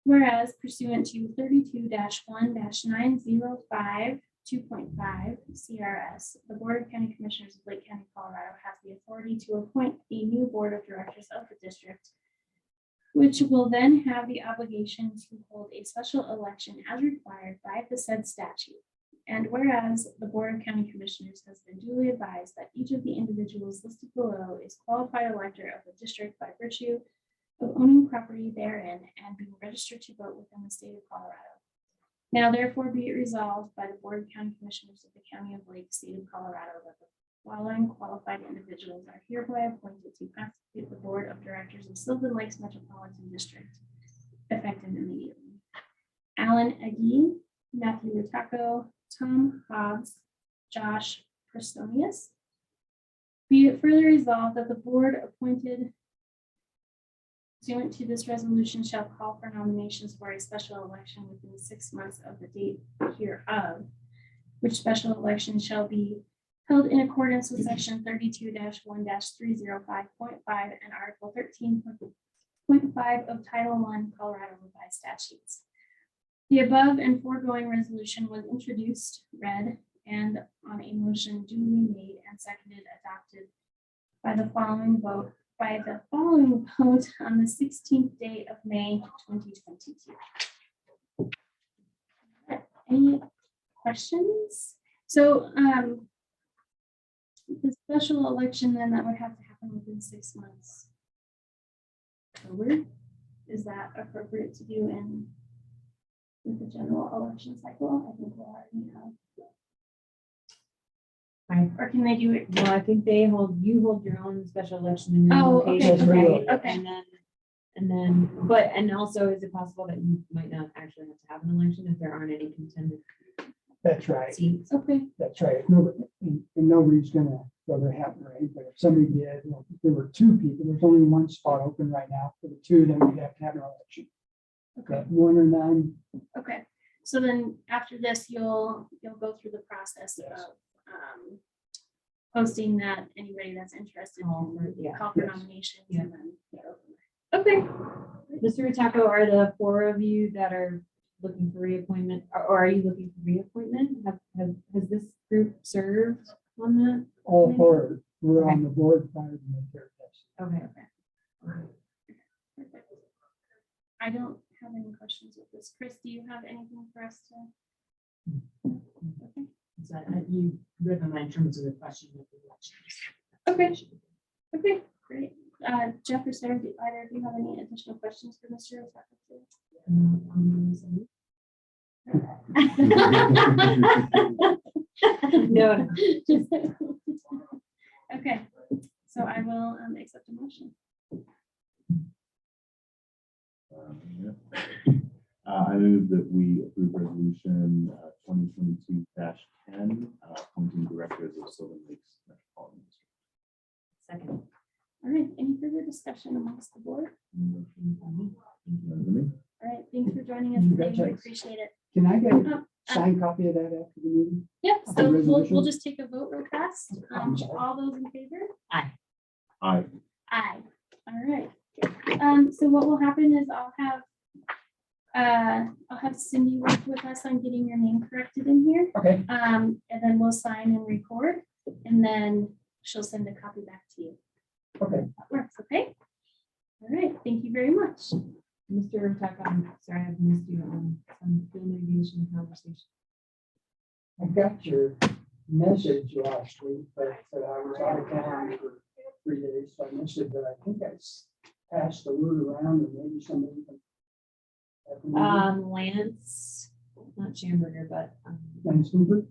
S1: whereas pursuant to 32-1-905 2.5 CRS, the Board of County Commissioners of Lake County, Colorado has the authority to appoint a new board of directors of the district, which will then have the obligation to hold a special election as required by the said statute. And whereas the Board of County Commissioners has been duly advised that each of the individuals listed below is qualified elector of the district by virtue of owning property therein and being registered to vote within the state of Colorado. Now therefore be it resolved by the Board of County Commissioners of the County of Lake, State of Colorado, that the following qualified individuals are hereby appointed to constitute the Board of Directors of Sylvan Lakes Metropolitan District, effective immediately. Alan Agee, Matthew Rutaco, Tom Hobbs, Josh Prestonius. Be it further resolved that the board appointed pursuant to this resolution shall call for nominations for a special election within 6 months of the date hereof, which special election shall be held in accordance with section 32-1-305.5 and article 13.5 of Title I Colorado Revised Statutes. The above and foregoing resolution was introduced, read, and on a motion duly made and seconded, adopted by the following vote on the 16th day of May 2022. Any questions? So the special election then that would have to happen happen within 6 months. October, is that appropriate to do in with the general election cycle? I think we'll already have. Or can they do it?
S3: No, I think you hold your own special election in your
S1: Oh, okay,
S3: location,
S9: okay,
S3: right?
S1: okay.
S3: And also, is it possible that you might not actually have to have an election if there aren't any contended
S9: That's right.
S3: seats?
S1: Okay,
S9: That's right. Nobody, and nobody's gonna throw their hat in the ring, but if somebody did, you know, if there were 2 people, there's only 1 spot open right now. For the 2, then we'd have to have an election.
S1: okay,
S9: But 1 or none,
S1: okay. So then after this, you'll go through the process
S9: Yes.
S1: of posting that anybody that's interested
S3: Call for-
S1: in
S3: yeah.
S1: call for
S9: Yes.
S1: nominations
S3: Yeah.
S1: and then. go from there. Okay.
S3: Mr. Taco, are the 4 of you that are looking for reappointment, or are you looking for reappointment? Has this group served on that?
S9: all 4 were
S3: Okay.
S9: on the board prior to the third test.
S3: Okay.
S1: Perfect. I don't have any questions with this. Chris, do you have anything for us to? Okay.
S10: So you driven my in terms of the question of the elections.
S1: Okay. Okay, great. Jeff or Sarah, do either of you have any additional questions for Mr. Otaka?
S3: No.
S1: Okay, so I will accept a motion.
S2: Yeah. I move that we approve resolution 2022-10, appointing directors of Sylvan Lakes Metropolitan District.
S3: Second.
S1: All right, any further discussion amongst the board? All right, thanks for joining us
S9: You
S1: today. We
S9: betcha.
S1: appreciate it.
S9: Can I get a
S1: Uh,
S9: signed copy of that after the meeting?
S1: Yep,
S9: Okay,
S1: so we'll
S9: resolution.
S1: just take a vote real fast. All those in favor?
S2: Aye.
S1: Aye. All right. So what will happen is I'll have Cindy work with us on getting your name corrected in here.
S9: Okay.
S1: And then we'll sign and record, and then she'll send a copy back to you.
S9: Okay.
S1: That works, okay? All right, thank you very much.
S3: Mr. Otaka, I'm sorry I've missed you on some field mitigation conversation.
S9: I got your message last week, but I was out of town for 3 days, so I missed it, but I think I passed the word around and maybe somebody can. at the meeting.
S3: Lance, not Schamberger, but,
S9: Lance Hoover?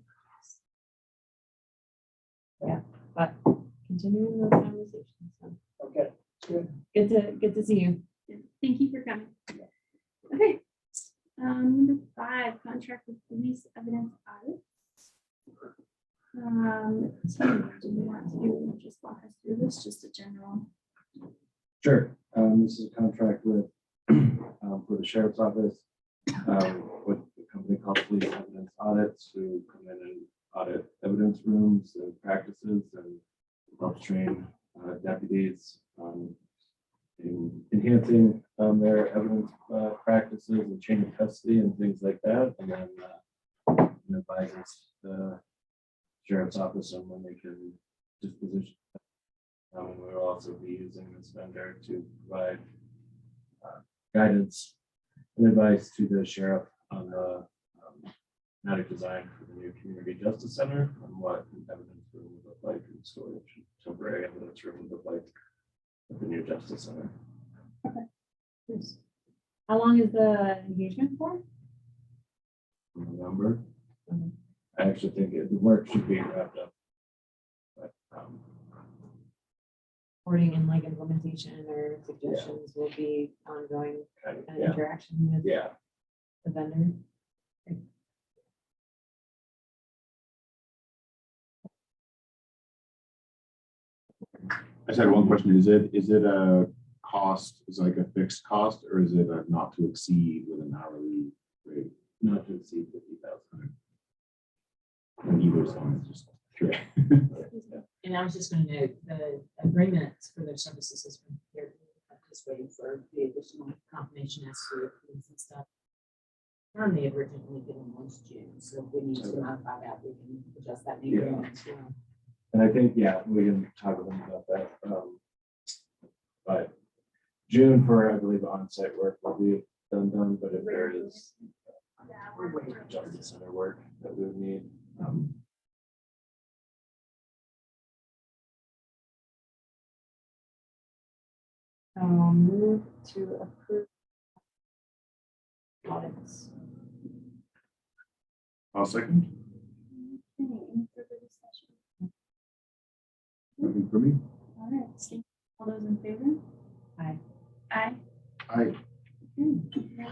S3: but continuing those conversations. So
S9: Okay, good.
S3: good to see you.
S1: Thank you for coming. Okay. Number 5, contract with police evidence audit. Tim, do you want to just walk us through this, just a general?
S8: Sure. This is a contract with, for the sheriff's office, with a company called Police Evidence Audits, who come in and audit evidence rooms and practices and help train deputies in enhancing their evidence practices and chain of custody and things like that. And then advises the sheriff's office on when they can disposition. We'll also be using this vendor to provide guidance and advice to the sheriff on the schematic design for the new community justice center and what an evidence room would look like and storage, temporary evidence room would look like at the new justice center.
S3: How long is the engagement for?
S8: In November.
S3: Mhm.
S8: I actually think the work should be wrapped up. But
S3: Reporting and like implementation or suggestions will be ongoing
S8: kind of,
S3: kind of interaction with
S8: yeah.
S3: the vendor.
S2: I just had one question. Is it a cost, is it like a fixed cost, or is it a not to exceed with an hourly rate?
S8: Not to exceed 50,000.
S2: And either side is just curious.
S10: And I was just going to note, the agreement for their services has been prepared. I'm just waiting for the additional confirmation as to fees and stuff. Currently, had originally given was June, so if we need to modify that, we can adjust that. new
S8: Yeah.
S10: agreement as well.
S8: And I think, yeah, we can talk a little about that. But June for, I believe, on-site work will be done, but if there is justice center work that we would need.
S3: Move to approve audits.
S2: I'll second.
S1: Okay, any further discussion?
S2: Nothing for me.
S1: All right, Steve, all those in favor?
S3: Aye.
S1: Aye.
S2: Aye.
S1: Okay.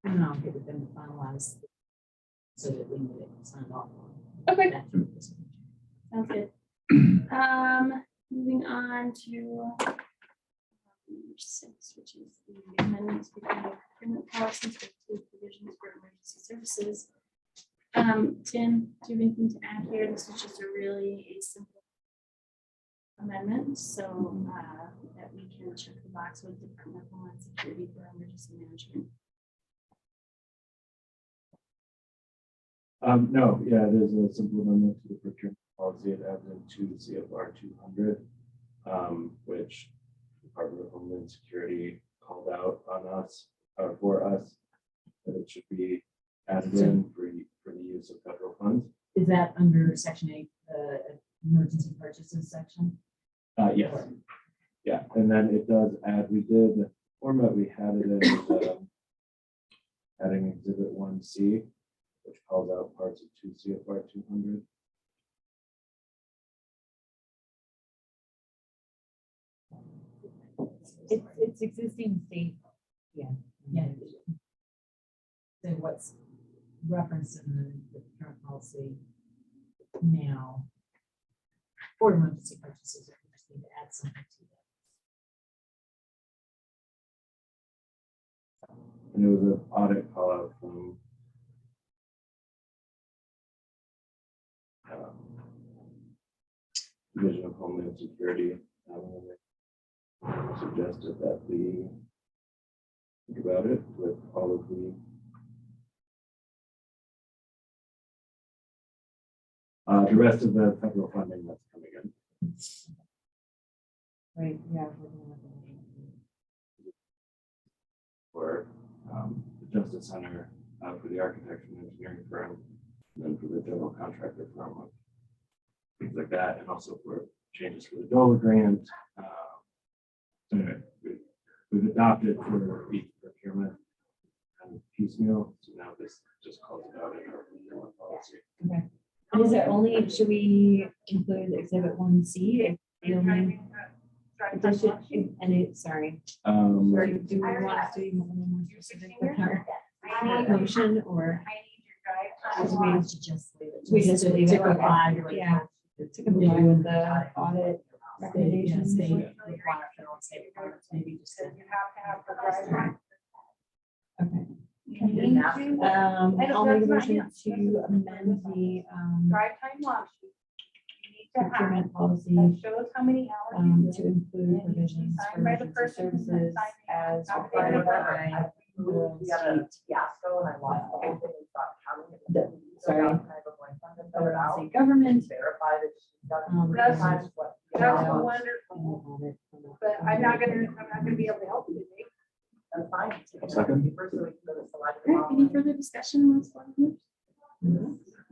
S10: And I'll get it them to finalize so that we can get it signed off on.
S1: Okay.
S10: After this.
S1: Sounds good. Moving on to number 6, which is the amendments between the procurement policies for two provisions for emergency services. Tim, do you have anything to add here? This is just a simple amendment, so that we can check the box with Department of Homeland Security for emergency management.
S8: No, yeah, it is a simple amendment to the procurement policy. It adds into CFR 200, which Department of Homeland Security called out on us, for us, that it should be added in for the use of federal funds.
S10: Is that under section 8, the emergency purchases section?
S8: Yes. Yeah, and then it does add, we did the format we had it in, adding exhibit 1C, which calls out parts of 2 CFR 200.
S3: It's existing state.
S10: Yeah. So what's referenced in the current policy now for emergency purchases, we just need to add something to that.
S8: And it was an audit call out from Division of Homeland Security. Suggested that we think about it with all of the rest of the federal funding that's coming in.
S3: Right, yeah.
S8: For the Justice Center, for the architecture and engineering firm, and then for the general contractor firm, things like that, and also for changes for the DOLA grant. So anyway, we've adopted for each procurement and piecemeal, so now this just calls it out in our procurement policy.
S3: Okay. And is it only, should we include exhibit 1C? The only addition, and it, sorry. Or do we want us to be more specific with our motion, or do we just leave it? We just leave it, okay. Yeah, to comply with the audit recommendations.
S10: Maybe just.
S3: Okay. I'll make a motion to amend the
S5: Drive time loss. You need to have
S3: procurement policy
S5: that shows how many hours.
S3: to include provisions for
S5: Signed by the
S3: emergency
S5: person who's
S3: services
S5: signing.
S3: as
S5: Not
S3: required
S5: by
S3: by rural
S11: We got a
S3: state.
S11: fiasco and I lost the whole thing and stopped counting it.
S3: The-
S11: So
S3: sorry.
S11: now kind of going to fill it out,
S3: State government.
S11: verify that she's done
S5: That's-
S11: times what.
S5: That's
S3: Yeah.
S5: wonderful, but I'm not gonna be able to help you today.
S11: That's fine.
S2: Second.
S11: First, so we can go to select.
S1: All right, any further discussion amongst board members?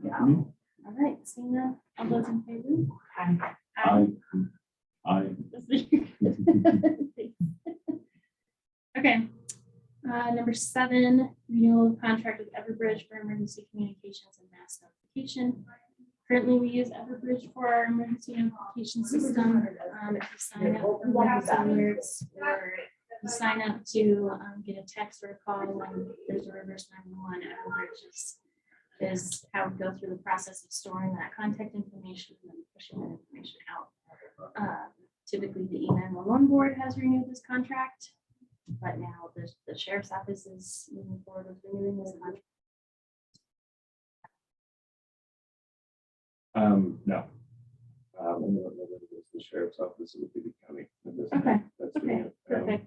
S11: Yeah.
S1: All right, seeing none, all those in favor?
S2: I.
S1: Okay. Number 7, renewal of contract with Everbridge for emergency communications and mass notification. Currently, we use Everbridge for our emergency notification system. If you sign up for one of the alerts, or you sign up to get a text or a call when there's a reverse 911, Everbridge is how we go through the process of storing that contact information and then pushing that information out. Typically, the E911 board has renewed this contract, but now the sheriff's office is moving forward with renewing this contract.
S8: No. I don't know whether it was the sheriff's office, it would be the county. at this
S1: Okay,
S8: point that's doing
S1: Okay,
S8: it.
S1: perfect.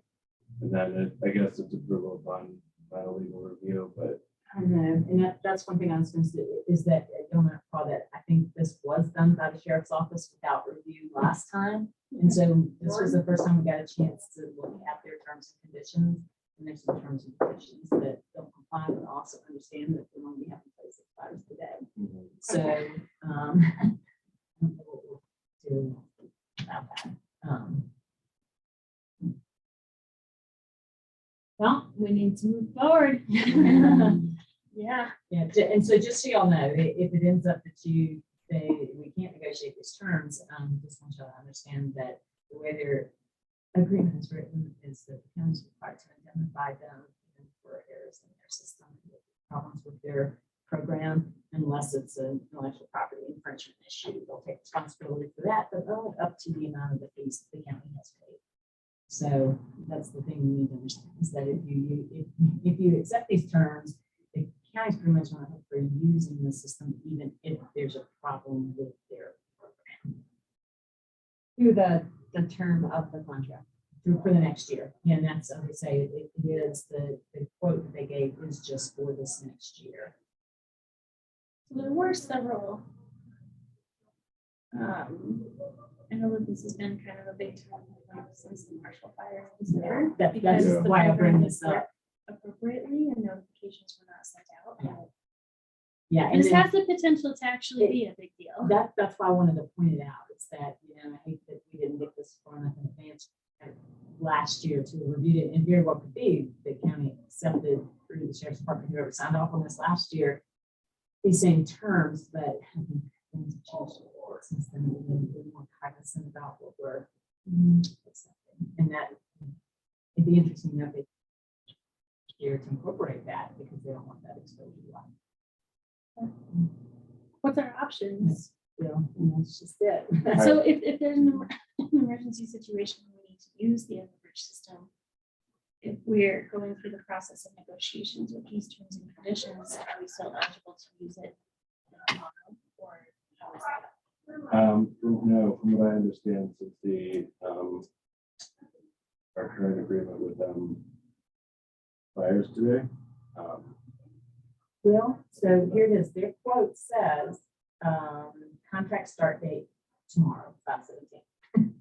S8: And then I guess it's approval upon final legal review, but
S10: And that's one thing I was going to say, is that I don't recall that I think this was done by the sheriff's office without review last time. And so this was the first time we got a chance to look at their terms and conditions. And there's some terms and conditions that don't comply, but also understand that the one we have in place expires today. So, I don't know what we'll do about that.
S3: Well, we need to move forward.
S1: Yeah,
S10: Yeah, and so just so y'all know, if it ends up that we can't negotiate these terms, just want y'all to understand that the way their agreement is written is that the county is required to indemnify them for errors in their system, problems with their program, unless it's an intellectual property infringement issue. They'll take responsibility for that, but only up to the amount of the fees that the county has paid. So that's the thing we need to understand, is that if you accept these terms, the county's pretty much on the hook for using the system, even if there's a problem with their program.
S3: Through the term of the contract.
S10: For the next year. And that's, I would say, it is the quote that they gave is just for this next year.
S1: so there were several. I know that this has been kind of a big topic since the Marshall fire was there.
S10: That's
S1: because the
S10: why I bring
S1: program
S10: this
S1: was
S10: up.
S1: appropriately and notifications were not sent out.
S10: Yeah, and
S1: This
S10: then
S1: has the potential to actually be a big deal.
S10: that's why I wanted to point it out, is that, I hate that we didn't get this far enough in advance last year to review it, and very well could be the county accepted through the sheriff's department, whoever signed off on this last year, these same terms, but I think things have changed a lot since then. We've been more cognizant about what we're accepting, and that it'd be interesting enough here to incorporate that, because they don't want that exposure line.
S1: What's our options?
S10: And that's just it.
S1: So if there's an emergency situation, we need to use the Everbridge system. If we're going through the process of negotiations with these terms and conditions, are we still eligible to use it? Or how is that?
S8: No, from what I understand, since the, our current agreement with them expires today.
S10: Well, so here it is. Their quote says, contract start date tomorrow, 5/17.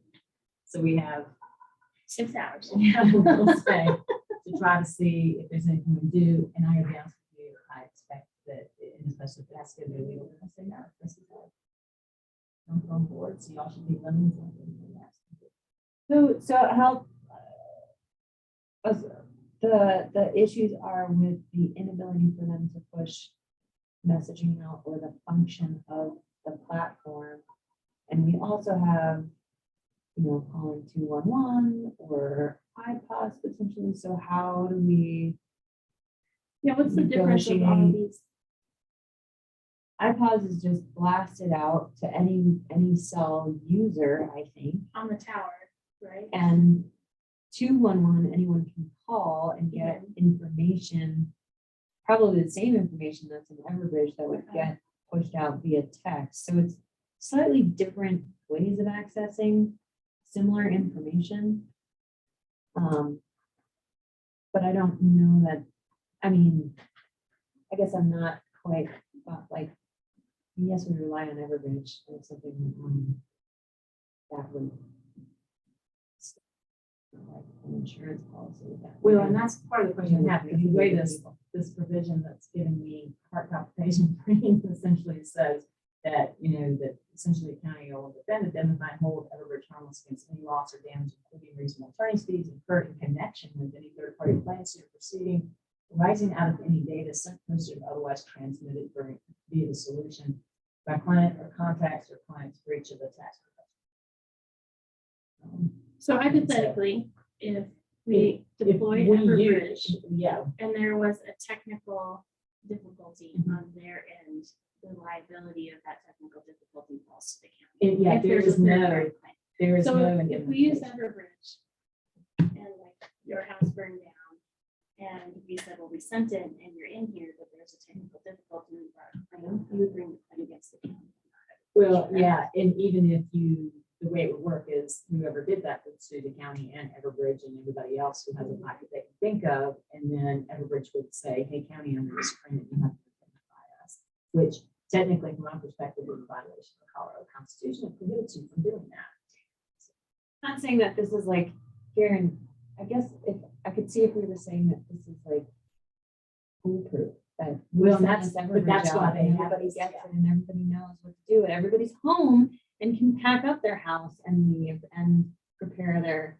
S10: So we have
S1: 6 hours.
S10: a little space to try to see if there's anything we do. And I gotta be honest with you, I expect that, especially if that's going to be legal, I say no, this is not on board, so y'all should be limiting something.
S3: So help. The issues are with the inability for them to push messaging out, or the function of the platform. And we also have, calling 211 or iPods potentially. So how do we?
S1: Yeah, what's the difference of all of
S3: Negotiate.
S1: these?
S3: iPods is just blasted out to any cell user, I think.
S1: On the tower, right?
S3: And 211, anyone can call and get information, probably the same information that's in Everbridge that would get pushed out via text. So it's slightly different ways of accessing similar information. But I don't know that, I guess I'm not quite, yes, we rely on Everbridge. It's something that would like an insurance policy.
S10: Well, and that's part of the question I have, because the way this provision that's giving me heart palpitation brain essentially says that, that essentially the county will defend, indemnify, and hold Everbridge harmless against any loss or damage, including reasonable attorney's fees incurred in connection with any third-party claims or proceeding arising out of any data sent, posted, or otherwise transmitted via the solution by client or contacts or client's breach of the tax protection.
S1: So hypothetically, if we deployed
S10: we
S1: Everbridge
S10: use- Yeah,
S1: and there was a technical difficulty on their end, the liability of that technical difficulty falls to the county.
S10: yeah,
S1: If
S10: there
S1: there's
S10: is
S1: a
S10: no,
S1: third-party claim.
S10: there is
S1: So
S10: no.
S1: if we use Everbridge and like your house burned down and we said, well, we sent it and you're in here, but there's a technical difficulty, you brought a claim, you would bring the claim against the county.
S10: Well, yeah, and even if the way it would work is whoever did that would sue the county and Everbridge and everybody else who has a pocket they can think of, and then Everbridge would say, hey, county, under this agreement, you have to indemnify us, which technically, from my perspective, is a violation of the Colorado Constitution. It prohibits you from doing that.
S3: Not saying that this is like Karen, I guess if I could see if we were saying that this is like foolproof, that
S10: Well,
S3: send
S10: that's-
S3: this
S10: but
S3: Everbridge
S10: that's why
S3: out
S10: they
S3: and
S10: have
S3: everybody
S10: this,
S3: gets
S10: yeah.
S3: it and everybody knows what to do, and everybody's home and can pack up their house and leave and prepare their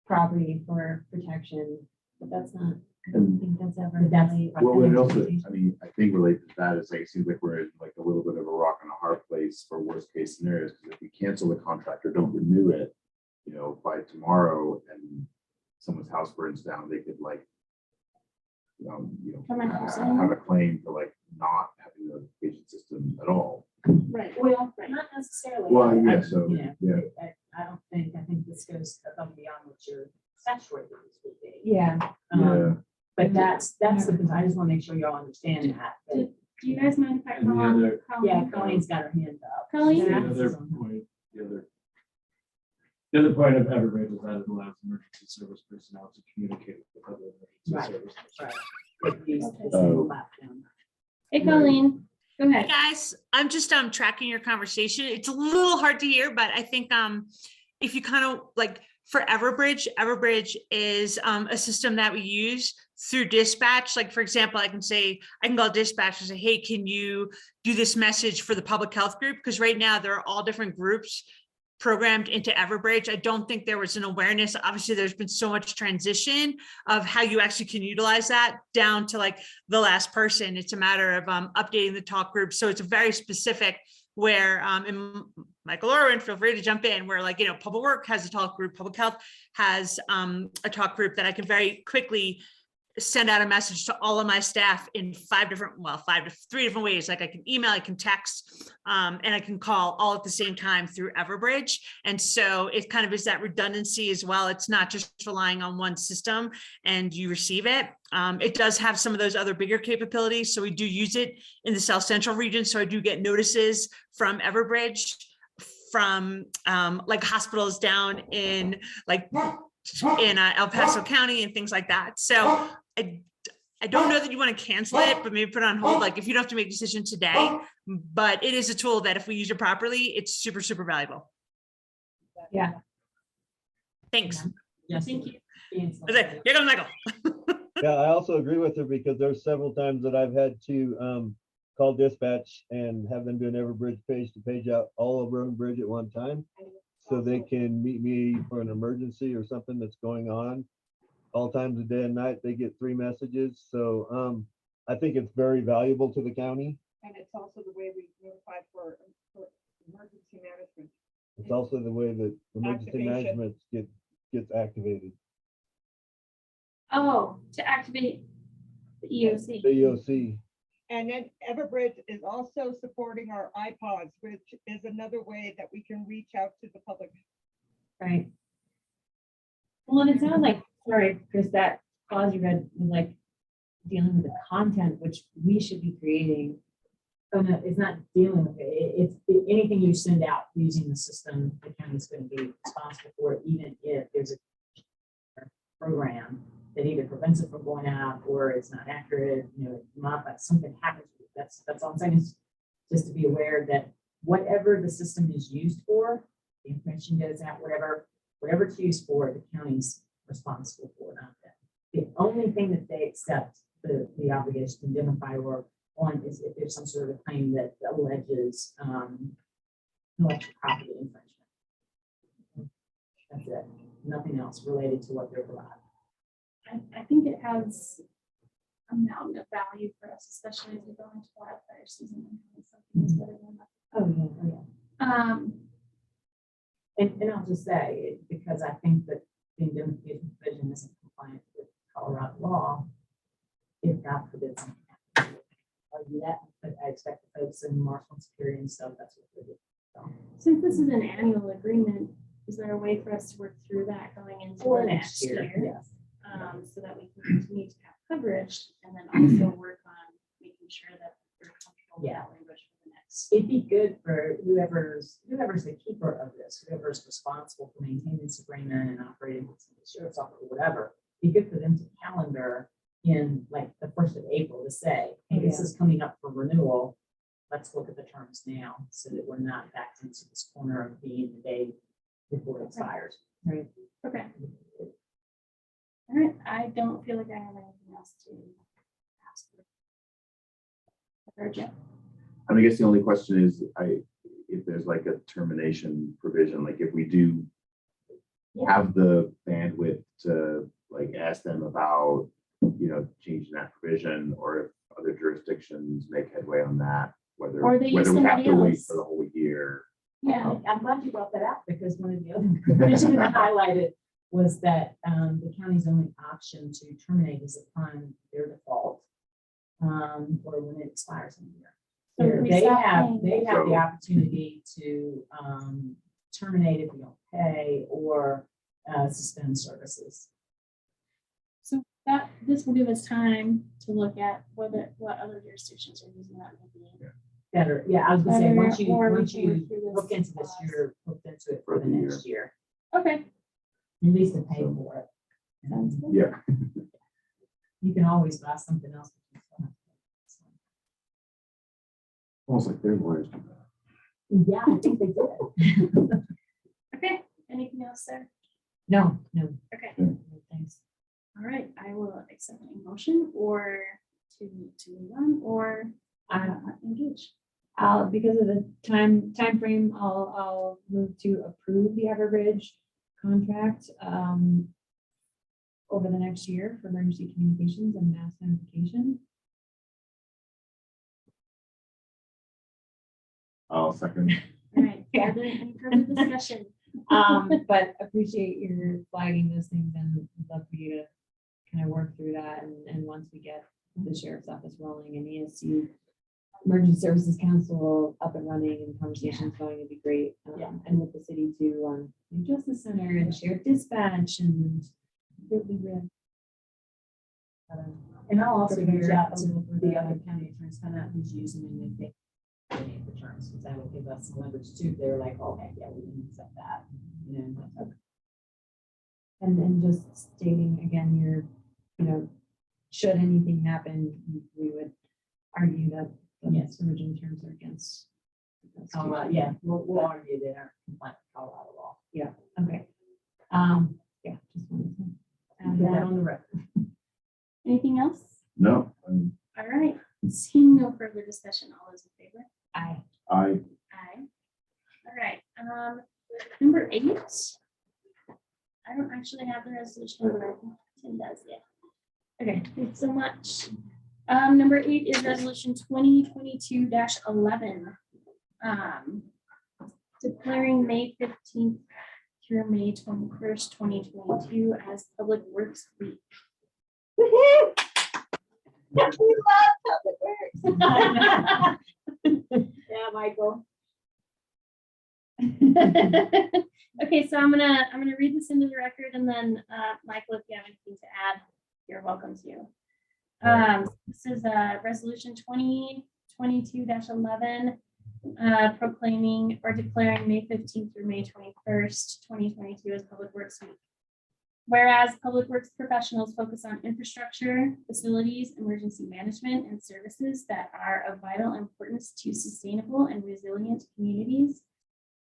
S3: property for protection But that's not, I
S2: And-
S3: don't think that's ever.
S10: But that's-
S3: really
S2: Well,
S3: an
S2: it also,
S3: expectation.
S2: I mean, I think related to that is like, it seems like we're in like a little bit of a rock and a hard place for worst case scenarios. Because if we cancel the contract or don't renew it, you know, by tomorrow and someone's house burns down, they could like,
S1: Come and
S2: have a claim for like not having a notification system at all.
S1: Right.
S10: Well, not necessarily.
S2: Well,
S10: I-
S2: yeah,
S10: I-
S2: so,
S10: you know,
S2: yeah.
S10: I think this goes above and beyond what your statutory duties would be.
S3: Yeah,
S2: Yeah.
S10: But that's the, I just want to make sure y'all understand that.
S1: Do you guys mind if I
S8: And the
S1: call?
S8: other-
S10: Yeah, Colleen's got her hand up.
S1: Colleen?
S8: The
S10: Yeah.
S8: other point, the other point of Everbridge is that it allows emergency service personnel to communicate with other
S10: Right.
S8: emergency service.
S10: Right. If these-
S1: Okay.
S10: this little platform.
S1: Hey, Colleen, go
S12: Hey
S1: ahead.
S12: guys, I'm just tracking your conversation. It's a little hard to hear, but I think if you kind of like for Everbridge is a system that we use through dispatch. Like for example, I can call dispatch and say, hey, can you do this message for the public health group? Because right now there are all different groups programmed into Everbridge. I don't think there was an awareness. Obviously, there's been so much transition of how you actually can utilize that down to like the last person. It's a matter of updating the talk group. So it's a very specific where, and Michael Orwin, feel free to jump in, where like, public work has a talk group, public health has a talk group that I can very quickly send out a message to all of my staff in three different ways. Like I can email, I can text, and I can call all at the same time through Everbridge. And so it kind of is that redundancy as well. It's not just relying on one system and you receive it. It does have some of those other bigger capabilities. So we do use it in the South Central region. So I do get notices from Everbridge from like hospitals down in like in El Paso County and things like that. So I don't know that you want to cancel it, but maybe put it on hold. Like if you don't have to make a decision today, but it is a tool that if we use it properly, it's super, super valuable.
S3: yeah.
S12: Thanks.
S10: Yes.
S1: Thank you.
S12: Okay, here comes Michael.
S13: Yeah, I also agree with her because there's several times that I've had to call dispatch and have them do an Everbridge page to page out all of Road and Bridge at one time. So they can meet me for an emergency or something that's going on. All times of day and night, they get 3 messages. So I think it's very valuable to the county.
S11: And it's also the way we notify for emergency management.
S13: It's also the way that emergency
S11: Activation.
S13: management gets activated.
S1: Oh, to activate the EOC.
S13: The EOC.
S11: And then Everbridge is also supporting our iPods, which is another way that we can reach out to the public.
S3: Right. Well, and it sounds like, sorry, Chris, that clause you read was like dealing with the content, which we should be creating.
S10: Oh, no, it's not dealing with it. It's anything you send out using the system, the county's going to be responsible for it, even if there's a program that either prevents it from going out or it's not accurate, but something happens. That's all I'm saying, is just to be aware that whatever the system is used for, the information goes out, whatever it's used for, the county's responsible for, not that. The only thing that they accept the obligation to identify or on is if there's some sort of claim that alleges intellectual property infringement. That's it. Nothing else related to what they're providing.
S1: I think it has a mountain of value for us, especially as we go into wildfire season. And something is better than that.
S10: Oh, yeah. And I'll just say, because I think that the indemnification provision isn't compliant with Colorado law, if God forbid something happens. Argue that, but I expect the folks in Marshall and Superior and stuff, that's what they do. So,
S1: Since this is an annual agreement, is there a way for us to work through that going into
S10: for
S1: the
S10: next year, yes.
S1: so that we can continue to have coverage and then also work on making sure that we're comfortable with that language for the next.
S10: It'd be good for whoever's the keeper of this, whoever's responsible for maintaining this agreement and operating the sheriff's office or whatever. Be good for them to calendar in like the 1st of April to say, hey, this is coming up for renewal. Let's look at the terms now so that we're not back into this corner of being the day before it expires.
S3: Right.
S1: Okay. All right. I don't feel like I have anything else to ask.
S2: I guess the only question is, if there's like a termination provision, like if we do have the bandwidth to like ask them about, changing that provision, or if other jurisdictions make headway on that, whether
S1: Or they use
S2: whether we have
S1: somebody
S2: to wait
S1: else.
S2: for the whole year.
S1: Yeah,
S10: I'm glad you brought that up because one of the other provisions I highlighted was that the county's only option to terminate is upon their default. Or when it expires in a year.
S1: So if we
S10: They
S1: stop
S10: have,
S1: paying-
S10: they have the
S2: So-
S10: opportunity to terminate if you don't pay or suspend services.
S1: so this will give us time to look at what other jurisdictions are using that maybe.
S10: Better, yeah, I was gonna say,
S1: Better,
S10: once you,
S1: or we
S10: once
S1: can work
S10: you
S1: through this
S10: look into this,
S1: clause.
S10: you're hooked into it
S2: For
S10: for the
S2: the
S10: next year,
S1: Okay,
S10: at least to pay for it.
S1: sounds good.
S2: Yeah.
S10: You can always buy something else. but you still have to pay.
S2: Almost like their lawyers do that.
S10: Yeah, I think they did.
S1: Okay, anything else there?
S10: No,
S1: Okay,
S10: thanks.
S1: all right, I will accept a motion or to move on or engage.
S3: Because of the time frame, I'll move to approve the Everbridge contract over the next year for emergency communications and mass notification.
S2: I'll second.
S1: All right, any further discussion?
S3: But appreciate your flagging those things and would love for you to kind of work through that. And once we get the sheriff's office rolling and ESC Emergency Services Council up and running and conversations going, it'd be great. And with the city too, the Justice Center and shared dispatch and it'll be real.
S10: And I'll also reach
S3: Prepare
S10: out
S3: a
S10: to
S3: little
S10: the
S3: further.
S10: other county attorneys, find out who's using them and if they any of the terms, because that would give us some leverage too. They're like, oh, heck, yeah, we can accept that,
S3: And then just stating again, should anything happen, we would argue that the
S10: Yes.
S3: original terms are against. the
S10: Colorado,
S3: Constitution.
S10: yeah, we'll argue they are compliant with Colorado law.
S3: Okay. Yeah, just wanted to add
S10: Put that
S3: that.
S10: on the record.
S1: Anything else?
S2: No,
S1: All right, seeing no further discussion, all those in favor?
S3: Aye.
S2: I
S1: Aye. All right, number 8. I don't actually have the resolution number. Tim does, yeah. Okay, thanks so much. Number 8 is resolution 2022-11. Declaring May 15th through May 21st, 2022 as Public Works Week.
S10: Yeah, Michael.
S1: Okay, so I'm gonna read this into the record and then Michael, if you have anything to add, you're welcome to. This is resolution 2022-11, proclaiming or declaring May 15th through May 21st, 2022 as Public Works Week. Whereas public works professionals focus on infrastructure, facilities, emergency management, and services that are of vital importance to sustainable and resilient communities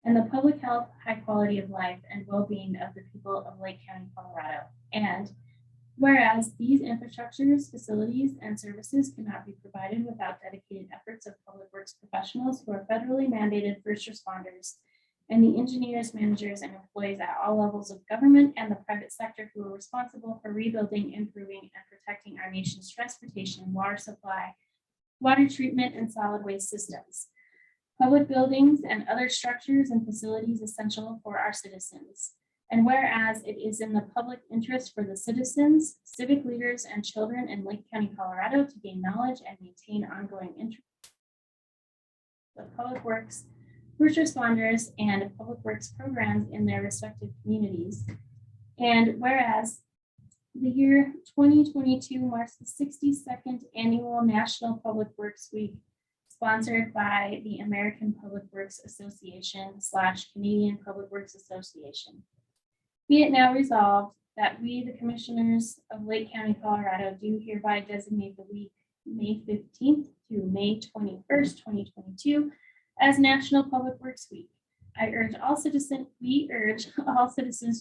S1: and the public health, high quality of life, and well-being of the people of Lake County, Colorado. And whereas these infrastructures, facilities, and services cannot be provided without dedicated efforts of public works professionals who are federally mandated first responders and the engineers, managers, and employees at all levels of government and the private sector who are responsible for rebuilding, improving, and protecting our nation's transportation, water supply, water treatment, and solid waste systems, public buildings, and other structures and facilities essential for our citizens. And whereas it is in the public interest for the citizens, civic leaders, and children in Lake County, Colorado to gain knowledge and maintain ongoing interest of public works, first responders, and public works programs in their respective communities. And whereas the year 2022 marks the 62nd annual National Public Works Week, sponsored by the American Public Works Association / Canadian Public Works Association. Be it now resolved that we, the Commissioners of Lake County, Colorado, do hereby designate the week May 15th through May 21st, 2022 as National Public Works Week. We urge all citizens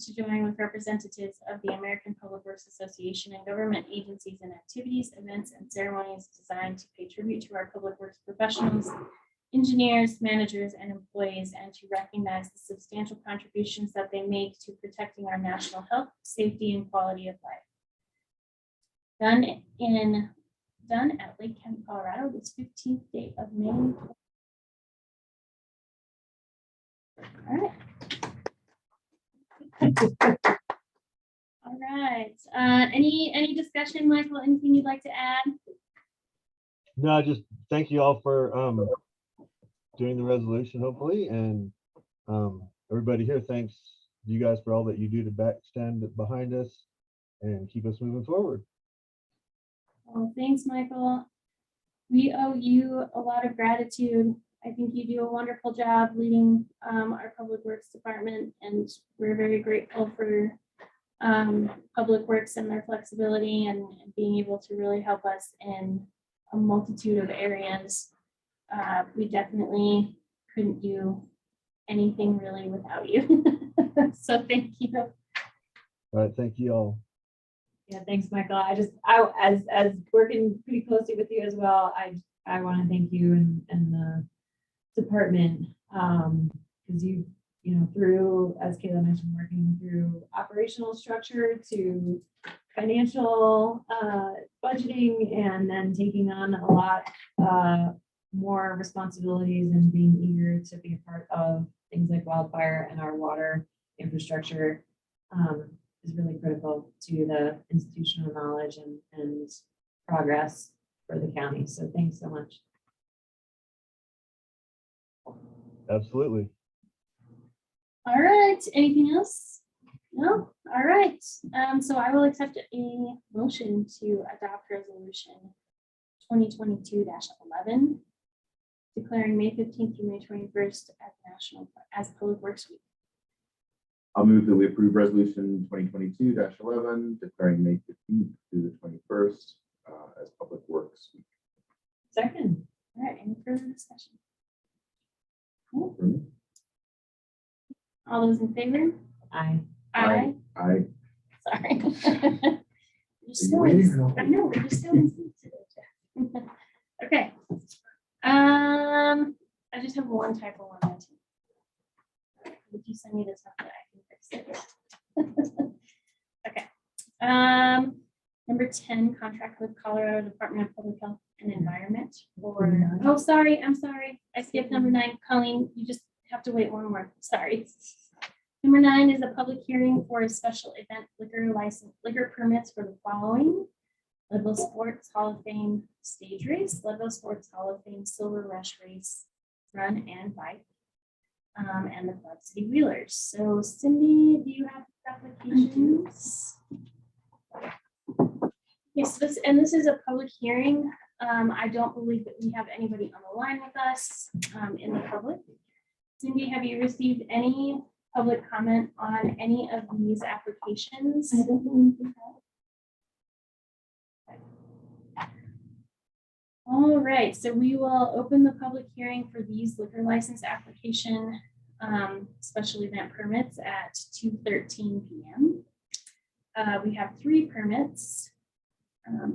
S1: to join with representatives of the American Public Works Association and government agencies in activities, events, and ceremonies designed to pay tribute to our public works professionals, engineers, managers, and employees, and to recognize the substantial contributions that they make to protecting our national health, safety, and quality of life. done at Lake County, Colorado, this 15th day of May. All right. All right. Any discussion, Michael? Anything you'd like to add?
S13: No, just thank you all for doing the resolution, hopefully, and everybody here, thanks you guys for all that you do to stand behind us and keep us moving forward.
S1: Well, thanks, Michael. We owe you a lot of gratitude. I think you do a wonderful job leading our Public Works Department, and we're very grateful for Public Works and their flexibility and being able to really help us in a multitude of areas. We definitely couldn't do anything really without you. So thank you.
S13: All right, thank you all.
S3: Yeah, thanks, Michael. As working pretty closely with you as well, I want to thank you and the department, because you know, through, as Kayla mentioned, working through operational structure to financial budgeting, and then taking on a lot more responsibilities and being eager to be a part of things like wildfire and our water infrastructure is really critical to the institutional knowledge and progress for the county. So thanks so much.
S13: Absolutely.
S1: All right, anything else? No? All right. So I will accept a motion to adopt resolution 2022-11, declaring May 15th through May 21st as Public Works Week.
S2: I'll move that we approve resolution 2022-11, declaring May 15th through the 21st as Public Works Week.
S3: Second.
S1: All right, any further discussion? No?
S2: For me.
S1: All those in favor?
S3: Aye.
S1: Aye.
S2: Aye.
S1: Sorry.
S2: waiting?
S1: I know, we're just still in seats today. Okay. I just have one typo on that. If you send me this, I can fix it. Okay. Number 10, contract with Colorado Department of Public Health and Environment. Oh, sorry, I'm sorry. I skipped number 9. Colleen, you just have to wait one more. Sorry. Number 9 is a public hearing for a special event liquor permits for the following: Leadville Sports Hall of Fame stage race, Leadville Sports Hall of Fame Silver Rush race, run and bike, and the Flood City Wheelers. So Cindy, do you have applications? Yes, this is a public hearing. I don't believe that we have anybody on the line with us in the public. Cindy, have you received any public comment on any of these applications?
S4: I don't believe we have.
S1: All right, so we will open the public hearing for these liquor license application special event permits at 2:13 p.m. We have 3 permits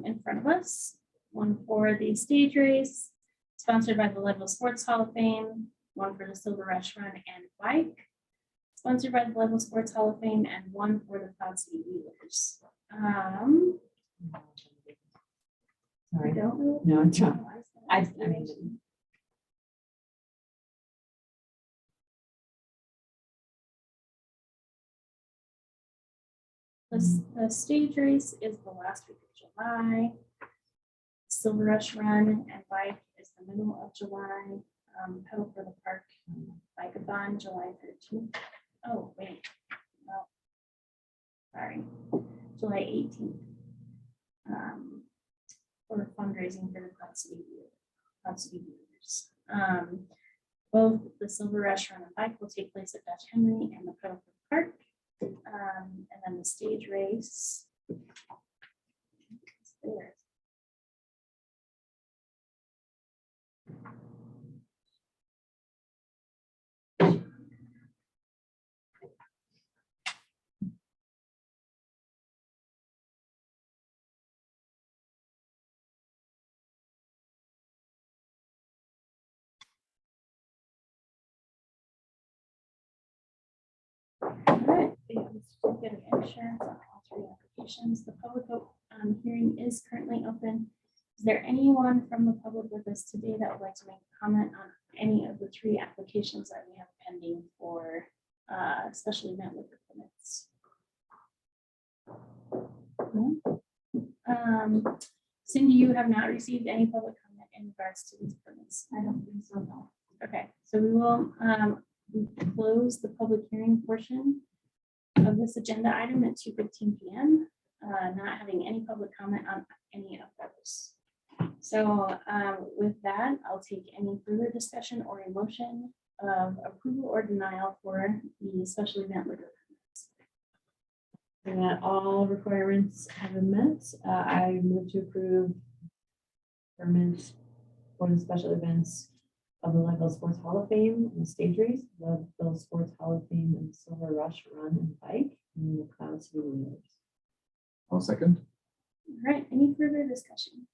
S1: in front of us. One for the stage race, sponsored by the Leadville Sports Hall of Fame. One for the Silver Rush Run and Bike, sponsored by the Leadville Sports Hall of Fame, and one for the Flood City Wheelers.
S3: Sorry.
S1: I don't know.
S3: No, it's not. I mean,
S1: The stage race is the last week of July. Silver Rush Run and Bike is the middle of July. Pedal for the Park Bike-a-thon, July 13th. Oh, wait. No. Sorry. July 18th. For fundraising for the Flood City Wheelers. Both the Silver Rush Run and Bike will take place at Dutch Henry and the Pedal for the Park. And then the stage race. There. All right, we have a certificate of insurance on all 3 applications. The public hearing is anyone from the public with us today that would like to make a comment on any of the 3 applications that we have pending for special event liquor permits? No? Cindy, you have not received any public comment in regards to these permits? I don't think so, no. Okay, so we will close the public hearing portion of this agenda item at 2:15 p.m. Not having any public comment on any of those. So with that, I'll take any further discussion or a motion of approval or denial for the special event liquor permits.
S3: And that all requirements have been met, I move to approve permits for the special events of the Leadville Sports Hall of Fame and the stage race, Leadville Sports Hall of Fame and Silver Rush Run and Bike, and the Cloud City Winners.
S2: I'll second.
S1: All right, any further discussion?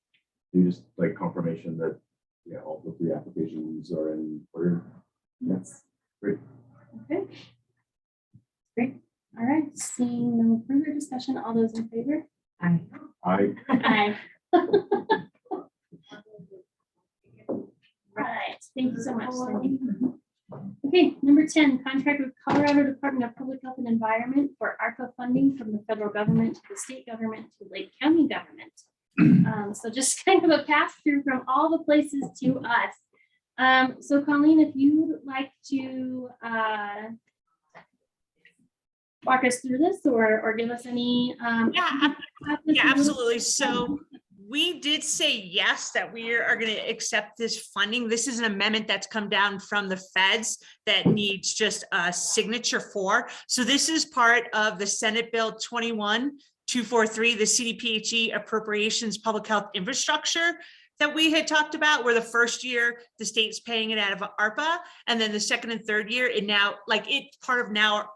S2: You just like confirmation that, yeah, all the 3 applications are in order.
S1: Yes.
S2: Great.
S1: Okay. Great. All right, seeing no further discussion, all those in favor?
S3: Aye.
S2: I,
S1: Aye. Right, thank you so much, Cindy. Okay, number 10, contract with Colorado Department of Public Health and Environment for Arka funding from the federal government to the state government to Lake County government. So just kind of a pass through from all the places to us. So Colleen, if you'd like to walk us through this or give us any.
S12: Yeah, absolutely. So we did say yes, that we are going to accept this funding. This is an amendment that's come down from the feds that needs just a signature for. So this is part of the Senate Bill 21243, the CDPHE appropriations public health infrastructure that we had talked about, where the first year the state's paying it out of ARPA, and then the second and third year it now, like it's part of now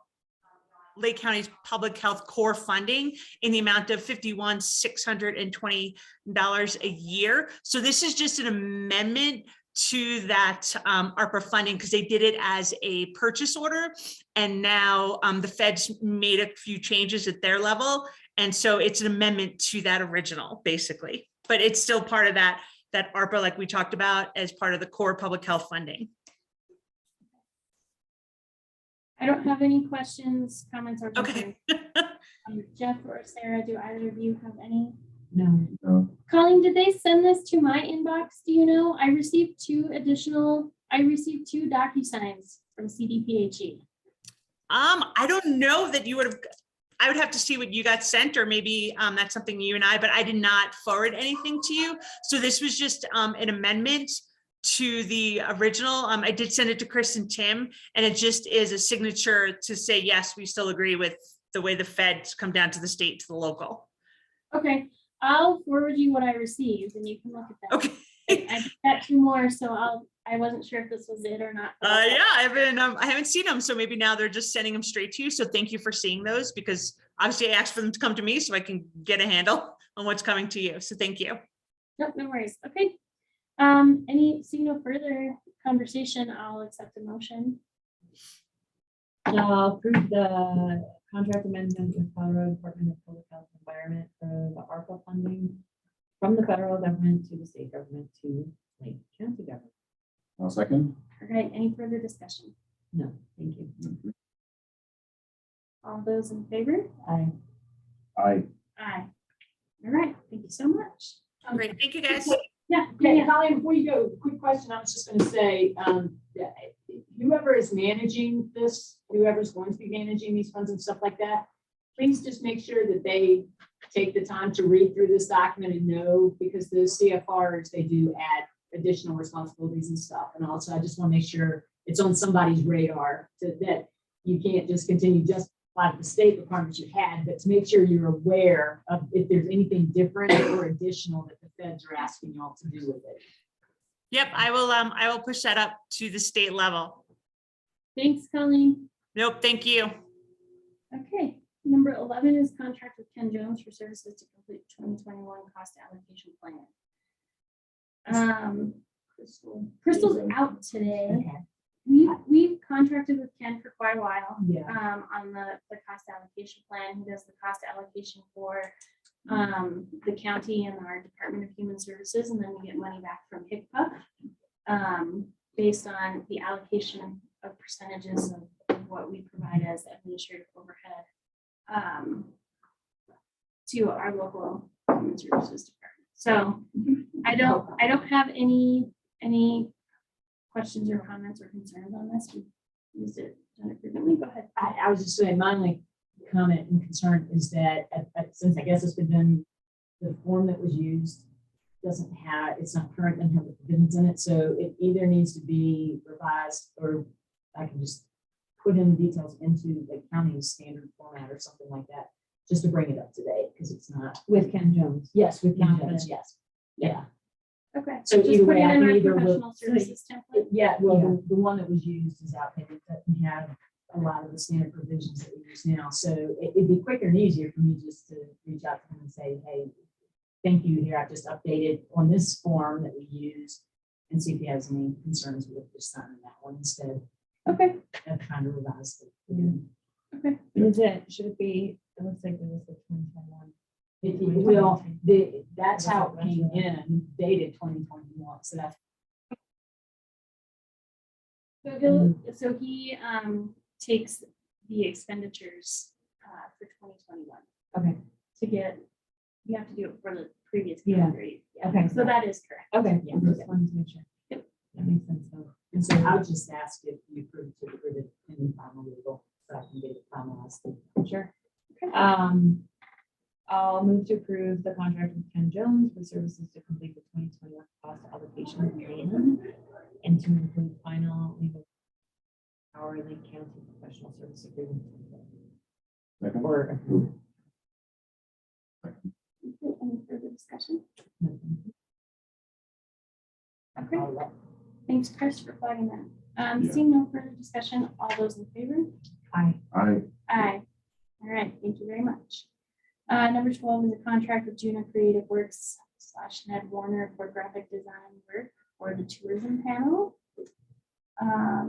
S12: Lake County's public health core funding in the amount of $51,620 a year. So this is just an amendment to that ARPA funding because they did it as a purchase order. And now the feds made a few changes at their level. And so it's an amendment to that original, basically. But it's still part of that ARPA, like we talked about, as part of the core public health funding.
S1: I don't have any questions, comments, or
S12: Okay.
S1: Jeff or Sarah, do either of you have any?
S3: No.
S2: no,
S1: Colleen, did they send this to my inbox? Do you know? I received 2 DocuSigns from CDPHE.
S12: I don't know that you would have, I would have to see what you got sent, or maybe that's something you and I, but I did not forward anything to you. So this was just an amendment to the original. I did send it to Chris and Tim, and it just is a signature to say, yes, we still agree with the way the feds come down to the state, to the local.
S1: Okay, I'll forward you what I received and you can look at that.
S12: Okay.
S1: I got 2 more, so I wasn't sure if this was it or not.
S12: Yeah, I haven't seen them. So maybe now they're just sending them straight to you. So thank you for seeing those, because obviously I asked for them to come to me so I can get a handle on what's coming to you. So thank you.
S1: Nope, no worries. Okay. Seeing no further conversation, I'll accept a motion.
S3: I'll approve the contract amendment with Colorado Department of Public Health and Environment for the ARPA funding from the federal government to the state government to Lake County government.
S2: I'll second.
S1: All right, any further discussion?
S3: No, thank you.
S1: All those in favor?
S3: Aye.
S2: I,
S1: Aye. All right, thank you so much.
S12: Great. Thank you, guys.
S1: Yeah.
S10: Okay, Colleen, before you go, quick question. I was just going to say, whoever is managing this, whoever's going to be managing these funds and stuff like that, please just make sure that they take the time to read through this document and know, because the CFRs, they do add additional responsibilities and stuff. And also, I just want to make sure it's on somebody's radar that you can't just continue just like the state requirements you had, but to make sure you're aware of if there's anything different or additional that the feds are asking y'all to do with it.
S12: Yep, I will push that up to the state level.
S1: Thanks, Colleen.
S12: Nope, thank you.
S1: Okay, number 11 is contract with Ken Jones for services to complete 2021 cost allocation plan. Crystal's out today.
S10: Okay.
S1: We've contracted with Ken for quite a while.
S10: Yeah.
S1: On the cost allocation plan. He does the cost allocation for the county and our Department of Human Services, and then we get money back from HICPA based on the allocation of percentages of what we provide as administrative overhead to our local Human Services Department. So I don't have any questions or comments or concerns on this. We used it done it frequently. Go ahead.
S10: I was just saying, my only comment and concern is that since I guess it's been done, the form that was used doesn't have, it's not current, doesn't have the provisions in it. So it either needs to be revised, or I can just put in the details into the county's standard format or something like that, just to bring it up to date, because it's not.
S3: With Ken Jones.
S10: Yes, with
S3: Not
S10: confidence,
S3: the-
S10: yes. Yeah.
S1: Okay.
S10: So
S1: just
S10: either
S1: put
S10: way,
S1: it
S10: I
S1: in
S10: can
S1: our
S10: either
S1: professional
S10: look-
S1: services template.
S10: Yeah, well,
S3: Yeah.
S10: the one that was used is outdated, doesn't have a lot of the standard provisions that we use now. So it'd be quicker and easier for me just to reach out to him and say, hey, thank you, here, I've just updated on this form that we use, and see if he has any concerns with just signing that one instead
S1: Okay.
S10: of trying to revise it.
S1: Okay.
S3: Is it, should it be, it looks like it was the 2021.
S10: Well, that's how it came in, dated 2021, so that's.
S1: So he takes the expenditures for 2021
S3: Okay,
S1: to get, you have to do it for the previous
S3: Yeah.
S1: calendar year. Yeah.
S3: Okay.
S1: So that is correct.
S3: okay,
S10: Yeah.
S3: just wanted to make sure.
S1: Yep.
S3: That makes sense, though.
S10: And so I would just ask if you approve it in final legal, so I can get it finalized.
S3: Sure.
S1: Okay.
S3: I'll move to approve the contract with Ken Jones for services to complete the 2021 cost allocation plan and to include final legal hourly county professional service agreement.
S2: Second.
S3: Or approve.
S1: Any further discussion?
S3: Nothing.
S1: Okay. Thanks, Chris, for flagging that.
S2: Yeah.
S1: Seeing no further discussion, all those in favor?
S3: Aye.
S2: I,
S1: Aye. All right, thank you very much. Number 12 is a contract with Juna Creative Works / Ned Warner for graphic design work for the tourism panel.
S3: I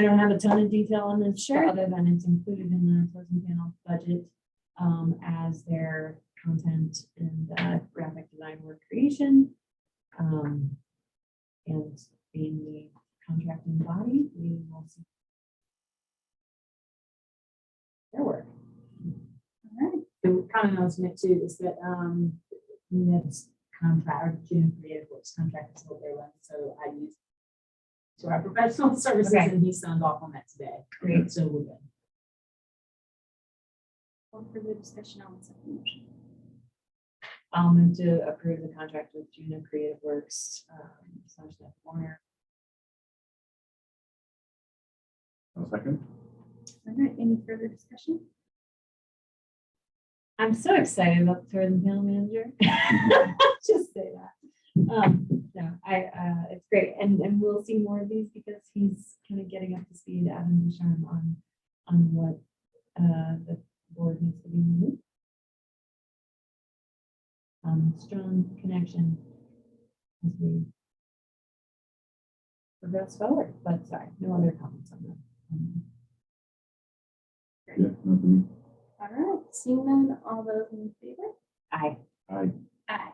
S3: don't have a ton of detail on this,
S1: Sure.
S3: other than it's included in the tourism panel budget as their content and graphic design work creation. And being the contracting body, we will see their work.
S1: All right.
S10: The kind of announcement too is that Ned's contract, or June Creative Works contract is what they run, so I use to our professional services,
S3: Okay.
S10: and he signed off on that today.
S3: Great.
S10: So we're good.
S1: One further discussion on the second motion.
S3: I'll move to approve the contract with Juna Creative Works / Ned Warner.
S2: a second.
S1: All right, any further discussion?
S3: I'm so excited about the tourism panel manager. Just say that. No, it's great, and we'll see more of these because he's kind of getting up to speed, Adam and Sharm, on what the board needs to be moved. Strong connection as we progress forward. But sorry, no other comments on that.
S2: Yeah, nothing.
S1: All right, seeing none, all those in favor?
S3: Aye.
S2: I,
S1: Aye.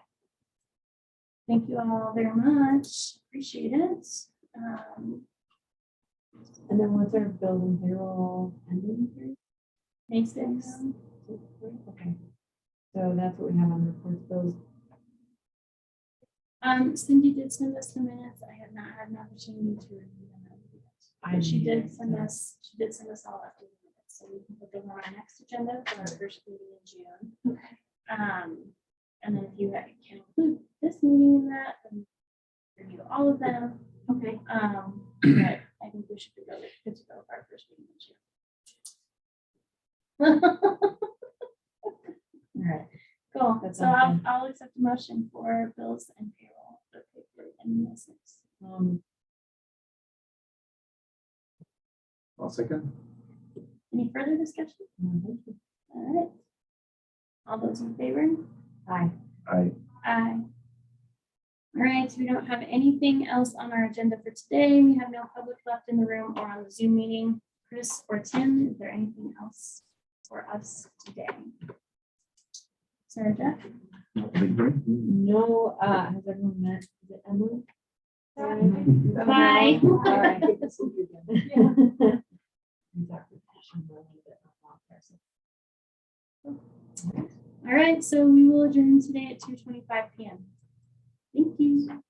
S1: Thank you all very much. Appreciate it.
S3: And then what's our bill and payroll ending period?
S1: May 6th.
S3: Okay. So that's what we have on reports bills.
S1: Cindy did send us the minutes. I have not had an opportunity to review them. But she did send us all updated minutes, so we can put them on our next agenda for our first meeting in June. And then if you can include this meeting in that, then review all of them.
S3: Okay.
S1: But I think we should be good to go with our first meeting in June.
S3: All right.
S1: Cool.
S3: That
S1: So
S3: sounds
S1: I'll accept a motion for bills and payroll for paper and business.
S2: I'll second.
S1: Any further discussion? All right. All those in favor?
S3: Aye.
S2: I,
S1: Aye. All right, so we don't have anything else on our agenda for today. We have no public left in the room or on the Zoom meeting. Chris or Tim, is there anything else for us today? Sarah Jeff?
S3: No, has everyone met? Is it Emily?
S1: Bye.
S3: All right. Good to see you again.
S1: All right, so we will adjourn today at 2:25 p.m. Thank you.